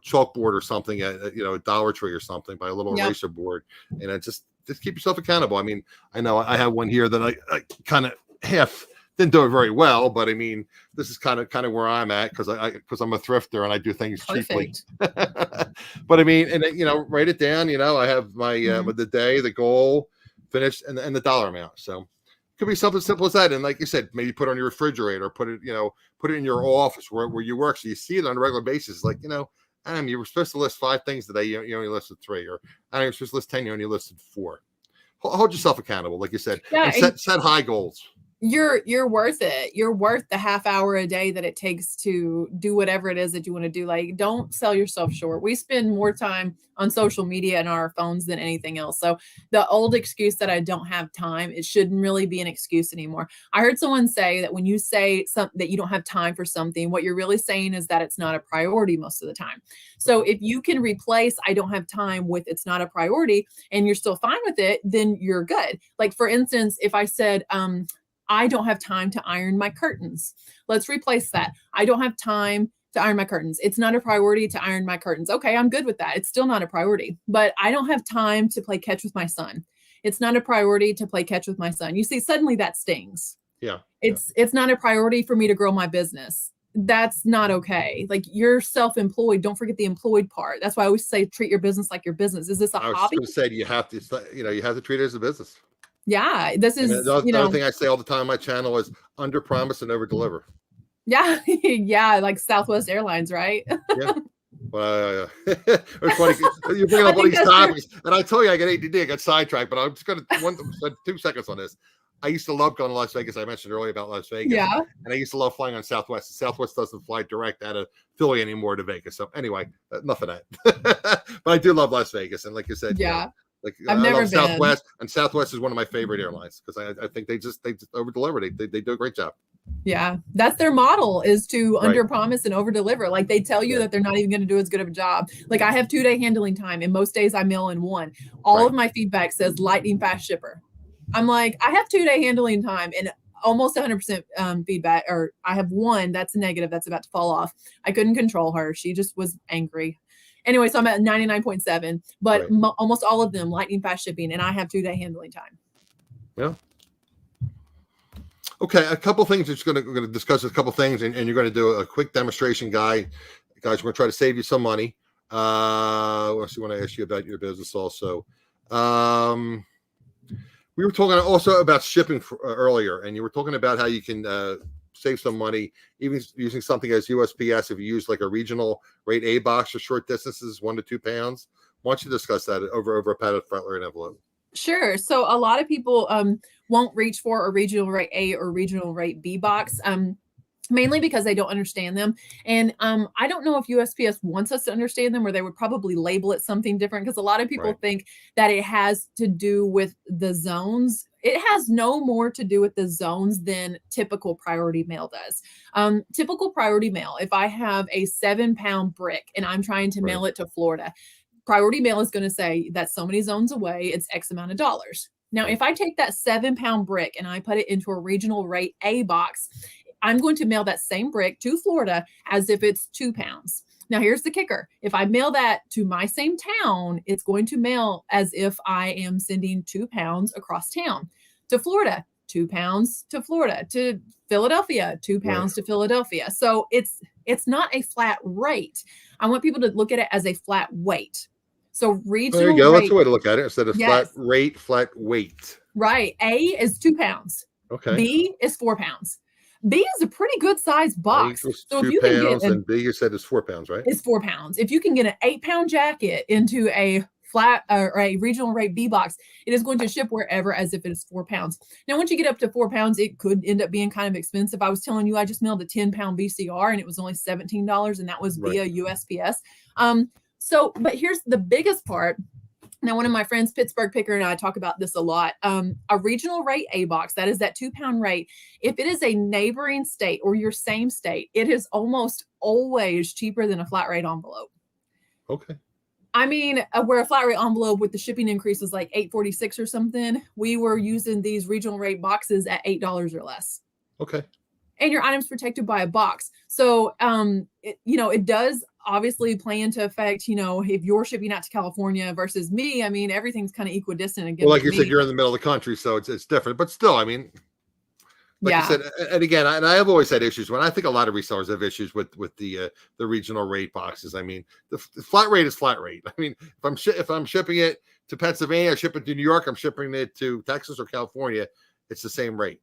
A: chalkboard or something at a Dollar Tree or something, buy a little
B: Yep.
A: eraser board, and just keep yourself accountable. I mean, I know I have one here that I kind of half didn't do it very well, but I mean, this is kind of where I'm at, because I'm a thrifter and I do things cheaply. But I mean, and write it down. I have my with the day, the goal, finished, and the dollar amount. So it could be something simple as that. And like you said, maybe put it on your refrigerator, put it in your office where you work, so you see it on a regular basis. Like, Adam, you were supposed to list 5 things today, you only listed 3, or Adam, you're supposed to list 10, you only listed 4. Hold yourself accountable, like you said, and set high goals.
B: You're worth it. You're worth the half hour a day that it takes to do whatever it is that you want to do. Like, don't sell yourself short. We spend more time on social media and our phones than anything else. So the old excuse that I don't have time, it shouldn't really be an excuse anymore. I heard someone say that when you say something that you don't have time for something, what you're really saying is that it's not a priority most of the time. So if you can replace I don't have time with it's not a priority, and you're still fine with it, then you're good. Like, for instance, if I said, I don't have time to iron my curtains. Let's replace that. I don't have time to iron my curtains. It's not a priority to iron my curtains. Okay, I'm good with that. It's still not a priority. But I don't have time to play catch with my son. It's not a priority to play catch with my son. You see, suddenly that stings.
A: Yeah.
B: It's not a priority for me to grow my business. That's not okay. Like, you're self-employed. Don't forget the employed part. That's why I always say treat your business like your business. Is this a hobby?
A: I was going to say, you have to treat it as a business.
B: Yeah, this is,
A: the other thing I say all the time on my channel is under promise and over deliver.
B: Yeah. Yeah. Like Southwest Airlines, right?
A: Yeah. Well, it's funny. You're bringing up all these topics, and I tell you, I get ADD, I got sidetracked, but I'm just going to spend 2 seconds on this. I used to love going to Las Vegas. I mentioned earlier about Las Vegas.
B: Yeah.
A: And I used to love flying on Southwest. Southwest doesn't fly direct out of Philly anymore to Vegas. So anyway, enough of that. But I do love Las Vegas. And like you said,
B: yeah.
A: I love Southwest, and Southwest is one of my favorite airlines, because I think they just over deliver. They do a great job.
B: Yeah, that's their model, is to under promise and over deliver. Like, they tell you that they're not even going to do as good of a job. Like, I have 2-day handling time, and most days I mail in 1. All of my feedback says lightning fast shipper. I'm like, I have 2-day handling time, and almost 100% feedback, or I have 1 that's negative, that's about to fall off. I couldn't control her. She just was angry. Anyway, so I'm at 99.7, but almost all of them lightning fast shipping, and I have 2-day handling time.
A: Yeah. Okay, a couple things. We're going to discuss a couple things, and you're going to do a quick demonstration, guys. We're going to try to save you some money. I want to ask you about your business also. We were talking also about shipping earlier, and you were talking about how you can save some money, even using something as USPS, if you use like a regional rate A box for short distances, 1 to 2 pounds. Why don't you discuss that over a padded flat-layered envelope?
B: Sure. So a lot of people won't reach for a regional rate A or regional rate B box. Mainly because they don't understand them. And I don't know if USPS wants us to understand them, or they would probably label it something different, because a lot of people think that it has to do with the zones It has no more to do with the zones than typical priority mail does. Typical priority mail, if I have a 7-pound brick and I'm trying to mail it to Florida, priority mail is going to say that's so many zones away, it's X amount of dollars. Now, if I take that 7-pound brick and I put it into a regional rate A box, I'm going to mail that same brick to Florida as if it's 2 pounds. Now, here's the kicker. If I mail that to my same town, it's going to mail as if I am sending 2 pounds across town. To Florida, 2 pounds to Florida. To Philadelphia, 2 pounds to Philadelphia. So it's not a flat rate. I want people to look at it as a flat weight. So regional
A: there you go.
B: rate,
A: That's the way to look at it. Instead of flat rate, flat weight.
B: Right. A is 2 pounds.
A: Okay.
B: B is 4 pounds. B is a pretty good sized box.
A: So if you can get and B, you said is 4 pounds, right?
B: It's 4 pounds. If you can get an 8-pound jacket into a flat or a regional rate B box, it is going to ship wherever as if it is 4 pounds. Now, once you get up to 4 pounds, it could end up being kind of expensive. I was telling you, I just mailed a 10-pound VCR and it was only $17, and that was via USPS. But here's the biggest part. Now, one of my friends, Pittsburgh Picker, and I talk about this a lot. A regional rate A box, that is that 2-pound rate. If it is a neighboring state or your same state, it is almost always cheaper than a flat rate envelope.
A: Okay.
B: I mean, where a flat rate envelope with the shipping increase is like $8.46 or something, we were using these regional rate boxes at $8 or less.
A: Okay.
B: And your item's protected by a box. So, it does obviously play into effect, if you're shipping out to California versus me. I mean, everything's kind of equidistant again.
A: Well, like you said, you're in the middle of the country, so it's different. But still, I mean, like you said, and again, and I have always had issues when I think a lot of resellers have issues with the regional rate boxes. I mean, the flat rate is flat rate. I mean, if I'm shipping it to Pennsylvania, I ship it to New York, I'm shipping it to Texas or California, it's the same rate.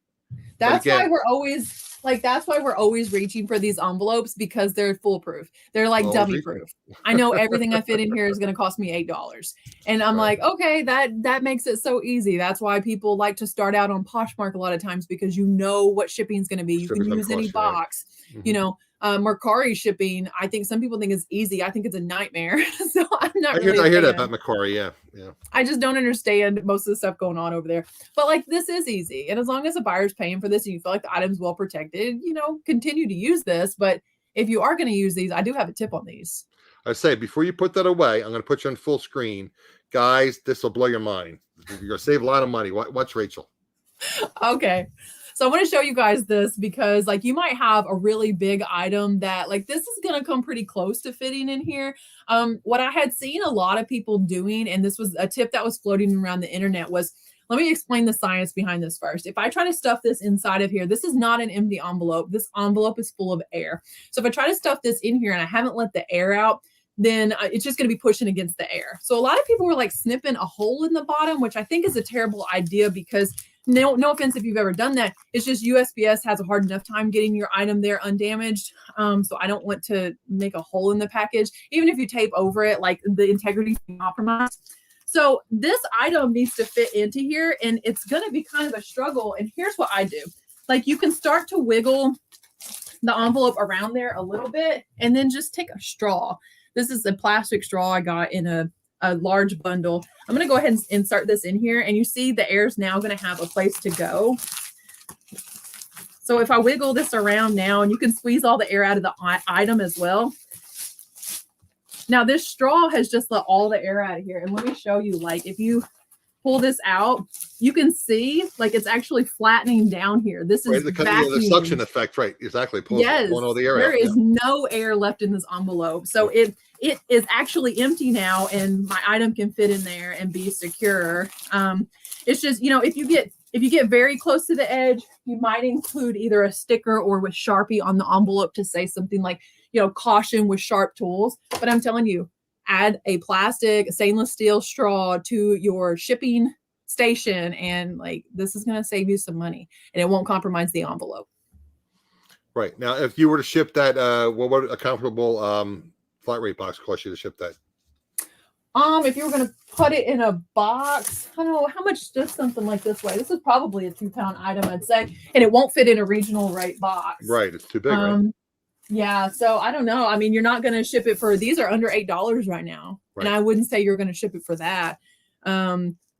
B: That's why we're always reaching for these envelopes, because they're foolproof. They're like dummy proof. I know everything I fit in here is going to cost me $8. And I'm like, okay, that makes it so easy. That's why people like to start out on Poshmark a lot of times, because you know what shipping is going to be. You can use any box, Mercari shipping. I think some people think it's easy. I think it's a nightmare. So I'm not
A: I hear that about Mercari. Yeah.
B: I just don't understand most of the stuff going on over there. But like, this is easy. And as long as a buyer's paying for this and you feel like the item's well protected, continue to use this. But if you are going to use these, I do have a tip on these.
A: I say, before you put that away, I'm going to put you on full screen. Guys, this will blow your mind. You're going to save a lot of money. Watch Rachel. Okay.
B: So I want to show you guys this, because like, you might have a really big item that like, this is going to come pretty close to fitting in here. What I had seen a lot of people doing, and this was a tip that was floating around the internet, was, let me explain the science behind this first. If I try to stuff this inside of here, this is not an empty envelope. This envelope is full of air. So if I try to stuff this in here and I haven't let the air out, then it's just going to be pushing against the air. So a lot of people were like snipping a hole in the bottom, which I think is a terrible idea, because no offense if you've ever done that, it's just USPS has a hard enough time getting your item there undamaged. So I don't want to make a hole in the package. Even if you tape over it, like, the integrity is compromised. So this item needs to fit into here, and it's going to be kind of a struggle. And here's what I do. Like, you can start to wiggle the envelope around there a little bit, and then just take a straw. This is a plastic straw I got in a large bundle. I'm going to go ahead and insert this in here, and you see the air is now going to have a place to go. So if I wiggle this around now, and you can squeeze all the air out of the item as well. Now this straw has just let all the air out of here. And let me show you, like, if you pull this out, you can see like it's actually flattening down here. This is
A: the suction effect, right? Exactly. Pulling all the air out.
B: There is no air left in this envelope. So it is actually empty now, and my item can fit in there and be secure. It's just, if you get very close to the edge, you might include either a sticker or with Sharpie on the envelope to say something like, caution with sharp tools. But I'm telling you, add a plastic stainless steel straw to your shipping station, and like, this is going to save you some money, and it won't compromise the envelope.
A: Right. Now, if you were to ship that, what would a comfortable flat rate box cost you to ship that?
B: If you were going to put it in a box, I don't know, how much does something like this weigh? This is probably a 2-pound item, I'd say, and it won't fit in a regional rate box.
A: Right. It's too big, right?
B: Yeah. So I don't know. I mean, you're not going to ship it for, these are under $8 right now. Right. And I wouldn't say you're going to ship it for that.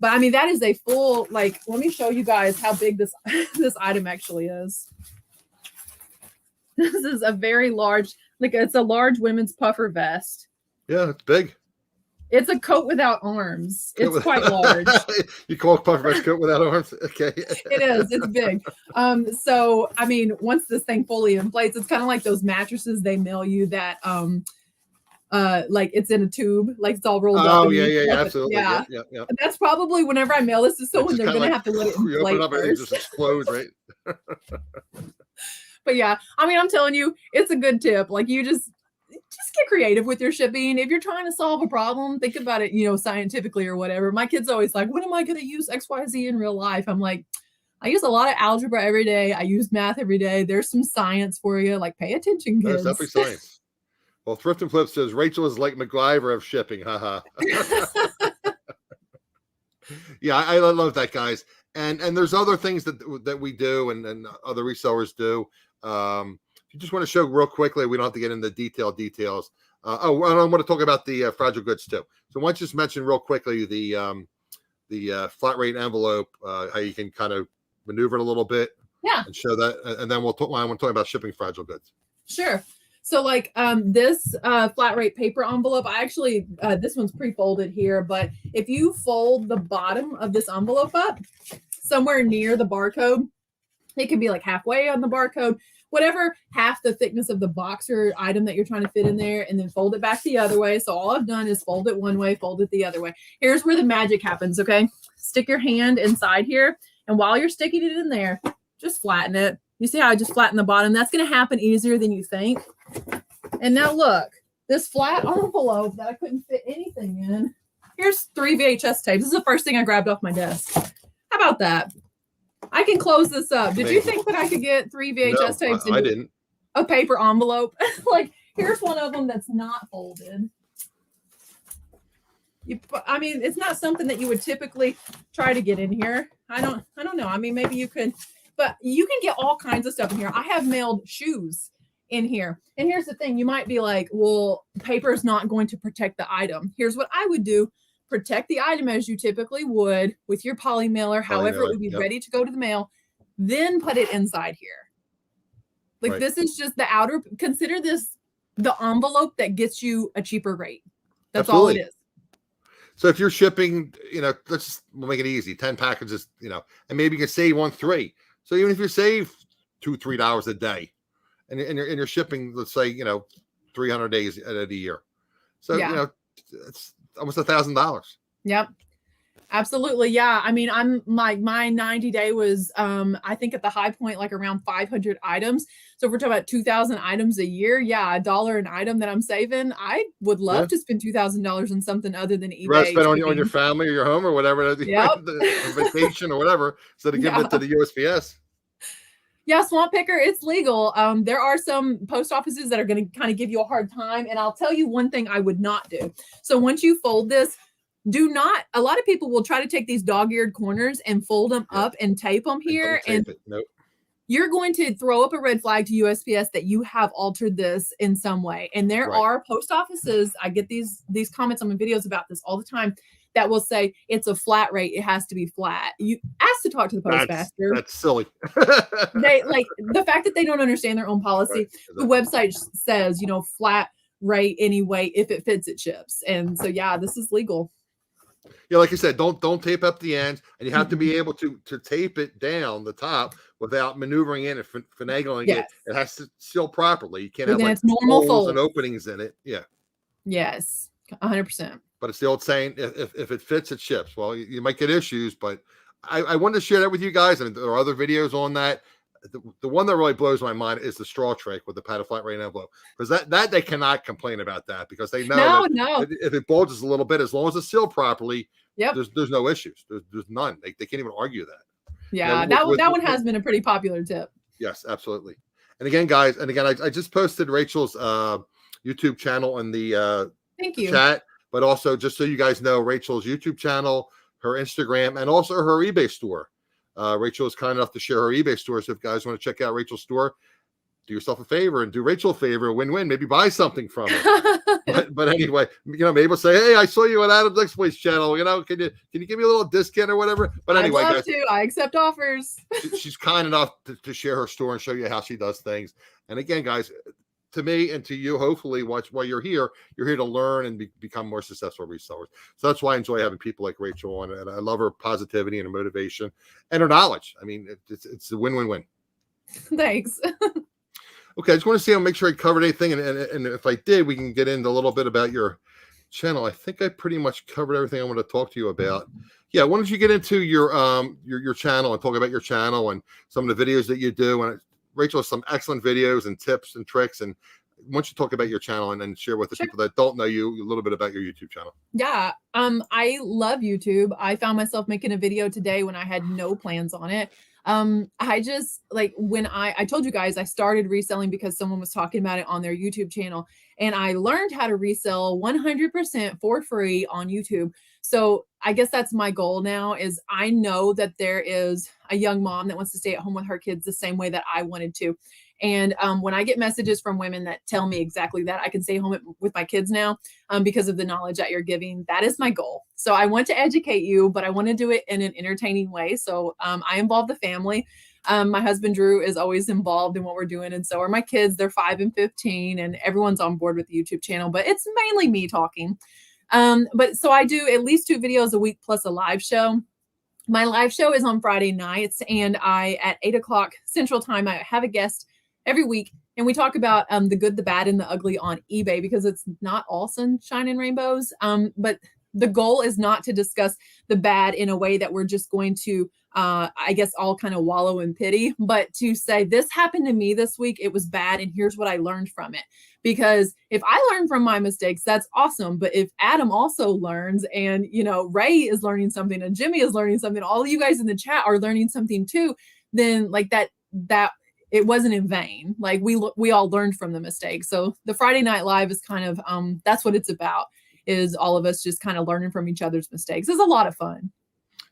B: But I mean, that is a full, like, let me show you guys how big this this item actually is. This is a very large, like it's a large women's puffer vest.
A: Yeah, it's big.
B: It's a coat without arms. It's quite large.
A: You call a puffer vest coat without arms? Okay.
B: It is. It's big. So I mean, once this thing fully inflates, it's kind of like those mattresses they mail you that like it's in a tube, like it's all rolled up.
A: Oh yeah, absolutely. Yeah.
B: And that's probably whenever I mail this to someone, they're gonna have to let it inflate.
A: You open up and it
B: first.
A: just explodes, right?
B: But yeah, I mean, I'm telling you, it's a good tip. Like you just get creative with your shipping. If you're trying to solve a problem, think about it, scientifically or whatever. My kid's always like, when am I going to use XYZ in real life? I'm like, I use a lot of algebra every day. I use math every day. There's some science for you. Like, pay attention, kids.
A: There's definitely science. Well, Thrift and Flip says Rachel is like MacGyver of shipping. Haha. Yeah, I love that, guys. And there's other things that we do and other resellers do. If you just want to show real quickly, we don't have to get into details. I want to talk about the fragile goods too. So why don't you just mention real quickly the flat rate envelope, how you can kind of maneuver it a little bit.
B: Yeah.
A: And show that, and then I want to talk about shipping fragile goods.
B: Sure. So like this flat rate paper envelope, I actually, this one's pre-folded here, but if you fold the bottom of this envelope up somewhere near the barcode, it can be like halfway on the barcode, whatever half the thickness of the box or item that you're trying to fit in there, and then fold it back the other way. So all I've done is fold it one way, fold it the other way. Here's where the magic happens, okay? Stick your hand inside here, and while you're sticking it in there, just flatten it. You see how I just flattened the bottom? That's going to happen easier than you think. And now look, this flat envelope that I couldn't fit anything in, here's 3 VHS tapes. This is the first thing I grabbed off my desk. How about that? I can close this up. Did you think that I could get 3 VHS tapes in
A: I didn't.
B: A paper envelope? Like, here's one of them that's not folded. I mean, it's not something that you would typically try to get in here. I don't know. I mean, maybe you could, but you can get all kinds of stuff in here. I have mailed shoes in here. And here's the thing. You might be like, well, paper is not going to protect the item. Here's what I would do. Protect the item as you typically would with your poly mailer, however it would be ready to go to the mail, then put it inside here. Like this is just the outer, consider this the envelope that gets you a cheaper rate. That's all it is.
A: So if you're shipping, we'll make it easy, 10 packages, and maybe you can save on 3. So even if you save $2-3 a day and you're shipping, let's say, 300 days out of the year. So, it's almost $1,000.
B: Yep. Absolutely. Yeah. I mean, my 90-day was, I think at the high point, like around 500 items. So if we're talking about 2,000 items a year, $1 an item that I'm saving, I would love to spend $2,000 on something other than eBay.
A: Rather spend on your family or your home or whatever,
B: yep.
A: the vacation or whatever, instead of giving it to the USPS.
B: Yeah, Swamp Picker, it's legal. There are some post offices that are going to kind of give you a hard time. And I'll tell you one thing I would not do. So once you fold this, a lot of people will try to take these dog-eared corners and fold them up and tape them here. And
A: nope.
B: You're going to throw up a red flag to USPS that you have altered this in some way. And there are post offices, I get these comments on my videos about this all the time, that will say it's a flat rate. It has to be flat. You ask to talk to the postmaster.
A: That's silly.
B: They like the fact that they don't understand their own policy. The website says, flat rate anyway, if it fits, it ships. And so, this is legal.
A: Yeah, like you said, don't tape up the ends, and you have to be able to tape it down the top without maneuvering in and finagling it. It has to seal properly. You can't have like
B: normal
A: holes and openings in it. Yeah.
B: Yes, 100%.
A: But it's the old saying: if it fits, it ships. Well, you might get issues, but I wanted to share that with you guys. And there are other videos on that. The one that really blows my mind is the straw trick with the padded flat rate envelope, because that they cannot complain about that, because they know if it bulges a little bit, as long as it's sealed properly, there's no issues. There's none. They can't even argue that.
B: Yeah, that one has been a pretty popular tip.
A: Yes, absolutely. And again, guys, I just posted Rachel's YouTube channel in the
B: thank you
A: chat, but also just so you guys know, Rachel's YouTube channel, her Instagram, and also her eBay store. Rachel is kind enough to share her eBay store. So if guys want to check out Rachel's store, do yourself a favor and do Rachel a favor, win-win, maybe buy something from her. But anyway, maybe we'll say, hey, I saw you on AdamsExploits channel. Can you give me a little discount or whatever? But anyway,
B: I'd love
A: guys,
B: to. I accept offers.
A: She's kind enough to share her store and show you how she does things. And again, guys, to me and to you, hopefully, while you're here to learn and become more successful resellers. So that's why I enjoy having people like Rachel on, and I love her positivity and her motivation and her knowledge. I mean, it's a win-win-win.
B: Thanks.
A: Okay, I just want to see, I'll make sure I covered anything, and if I did, we can get into a little bit about your channel. I think I pretty much covered everything I want to talk to you about. Yeah, why don't you get into your channel and talk about your channel and some of the videos that you do. And Rachel has some excellent videos and tips and tricks. And why don't you talk about your channel and share with the people that don't know you a little bit about your YouTube channel?
B: Yeah, I love YouTube. I found myself making a video today when I had no plans on it. I just like when I told you guys I started reselling because someone was talking about it on their YouTube channel, and I learned how to resell 100% for free on YouTube. So I guess that's my goal now. Is I know that there is a young mom that wants to stay at home with her kids the same way that I wanted to. And when I get messages from women that tell me exactly that, I can stay home with my kids now because of the knowledge that you're giving. That is my goal. So I want to educate you, but I want to do it in an entertaining way. So I involve the family. My husband, Drew, is always involved in what we're doing. And so are my kids. They're 5 and 15, and everyone's on board with the YouTube channel, but it's mainly me talking. But so I do at least 2 videos a week plus a live show. My live show is on Friday nights, and at 8 o'clock Central Time, I have a guest every week, and we talk about the good, the bad, and the ugly on eBay, because it's not all sunshine and rainbows. But the goal is not to discuss the bad in a way that we're just going to, I guess, all kind of wallow in pity, but to say, this happened to me this week, it was bad, and here's what I learned from it. Because if I learn from my mistakes, that's awesome. But if Adam also learns, and, Ray is learning something, and Jimmy is learning something, all of you guys in the chat are learning something too, then like that it wasn't in vain. Like we all learned from the mistake. So the Friday Night Live is kind of, that's what it's about, is all of us just kind of learning from each other's mistakes. It's a lot of fun.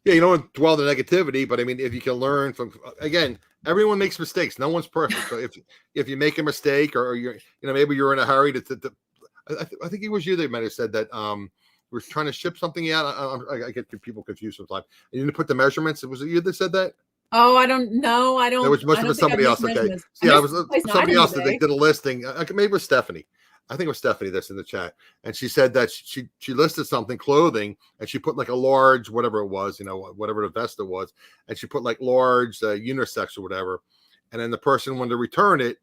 A: Yeah, you don't want to dwell on the negativity, but I mean, if you can learn from, again, everyone makes mistakes. No one's perfect. So if you make a mistake, or you're, maybe you're in a hurry I think it was you that might have said that we're trying to ship something out. I get people confused sometimes. You didn't put the measurements. Was it you that said that?
B: Oh, I don't know. I don't.
A: It must have been somebody else. Okay. Yeah, it was somebody else that they did a listing. Maybe it was Stephanie. I think it was Stephanie that's in the chat. And she said that she listed something, clothing, and she put like a large, whatever it was, whatever the vest it was. And she put like large unisex or whatever. And then the person wanted to return it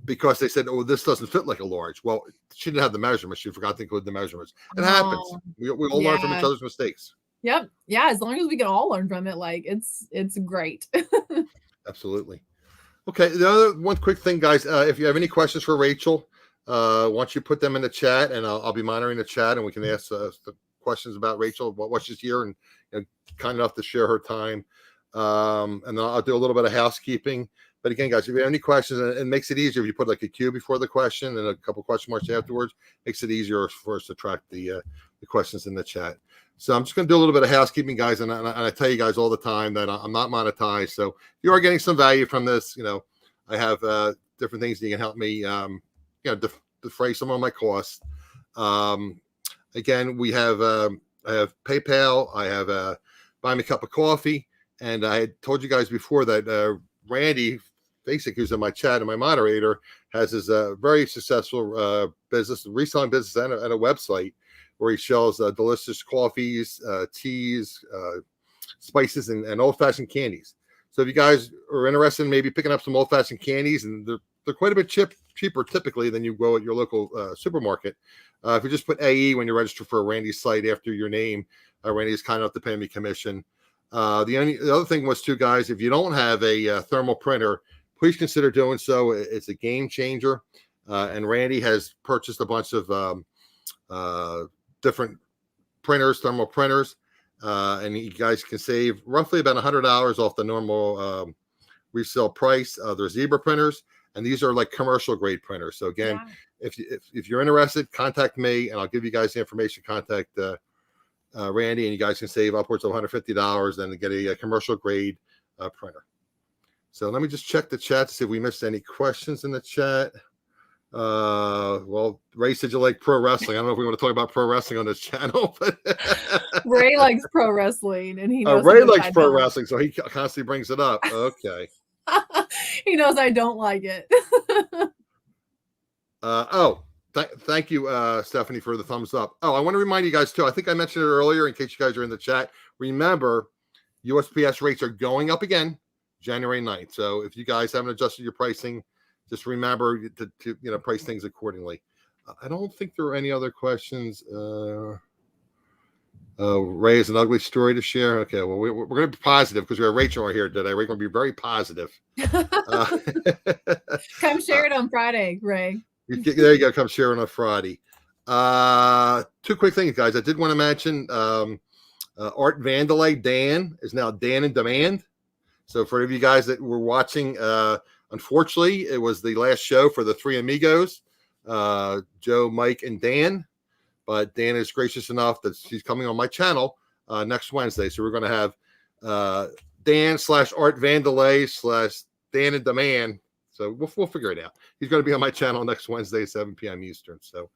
A: because they said, oh, this doesn't fit like a large. Well, she didn't have the measurements. She forgot to include the measurements. It happens. We all learn from each other's mistakes.
B: Yep. Yeah. As long as we can all learn from it, like it's great.
A: Absolutely. Okay. The other one quick thing, guys, if you have any questions for Rachel, why don't you put them in the chat, and I'll be monitoring the chat, and we can ask the questions about Rachel, what she's here, and kind enough to share her time. And then I'll do a little bit of housekeeping. But again, guys, if you have any questions, it makes it easier if you put like a Q before the question and a couple question marks afterwards. Makes it easier for us to track the questions in the chat. So I'm just going to do a little bit of housekeeping, guys, and I tell you guys all the time that I'm not monetized. So if you are getting some value from this, I have different things that you can help me, defray some of my costs. Again, we have I have PayPal, I have Buy Me a Cup of Coffee, and I had told you guys before that Randy Basic, who's in my chat and my moderator, has his very successful business, reselling business, and a website where he sells delicious coffees, teas, spices, and old-fashioned candies. So if you guys are interested in maybe picking up some old-fashioned candies, and they're quite a bit cheaper typically than you go at your local supermarket. If you just put AE when you register for Randy's site after your name, Randy is kind enough to pay me commission. The other thing was, too, guys, if you don't have a thermal printer, please consider doing so. It's a game changer. And Randy has purchased a bunch of different printers, thermal printers, and you guys can save roughly about $100 off the normal resale price. They're Zebra printers, and these are like commercial grade printers. So again, if you're interested, contact me, and I'll give you guys the information. Contact Randy, and you guys can save upwards of $150 and get a commercial grade printer. So let me just check the chat to see if we missed any questions in the chat. Well, Ray said you like pro wrestling. I don't know if we want to talk about pro wrestling on this channel, but
B: Ray likes pro wrestling, and he knows
A: Ray
B: how much
A: likes
B: I
A: pro
B: don't.
A: wrestling, so he constantly brings it up. Okay.
B: He knows I don't like it.
A: Thank you, Stephanie, for the thumbs up. Oh, I want to remind you guys too. I think I mentioned it earlier in case you guys are in the chat. Remember, USPS rates are going up again January 9th. So if you guys haven't adjusted your pricing, just remember to price things accordingly. I don't think there are any other questions. Ray has an ugly story to share. Okay, well, we're going to be positive because we have Rachel here today. We're going to be very positive.
B: Come share it on Friday, Ray.
A: There you go. Come share it on Friday. Two quick things, guys. I did want to mention Art Vandelay Dan is now Dan in Demand. So for any of you guys that were watching, unfortunately, it was the last show for the three amigos, Joe, Mike, and Dan. But Dan is gracious enough that she's coming on my channel next Wednesday. So we're going to have Dan/Art Vandelay / Dan in Demand. So we'll figure it out. He's going to be on my channel next Wednesday at 7 p.m. Eastern. So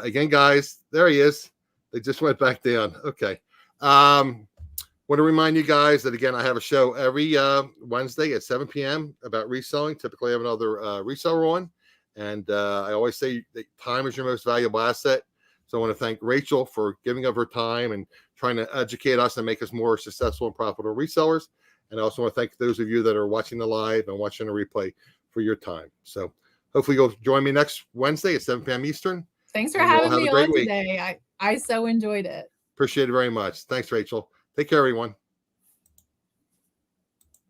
A: again, guys, there he is. They just went back down. Okay. Want to remind you guys that, again, I have a show every Wednesday at 7 p.m. about reselling. Typically, I have another reseller on. And I always say that time is your most valuable asset. So I want to thank Rachel for giving up her time and trying to educate us and make us more successful and profitable resellers. And I also want to thank those of you that are watching the live and watching the replay for your time. So hopefully you'll join me next Wednesday at 7 p.m. Eastern.
B: Thanks for having me on today. I so enjoyed it.
A: Appreciate it very much. Thanks, Rachel. Take care, everyone.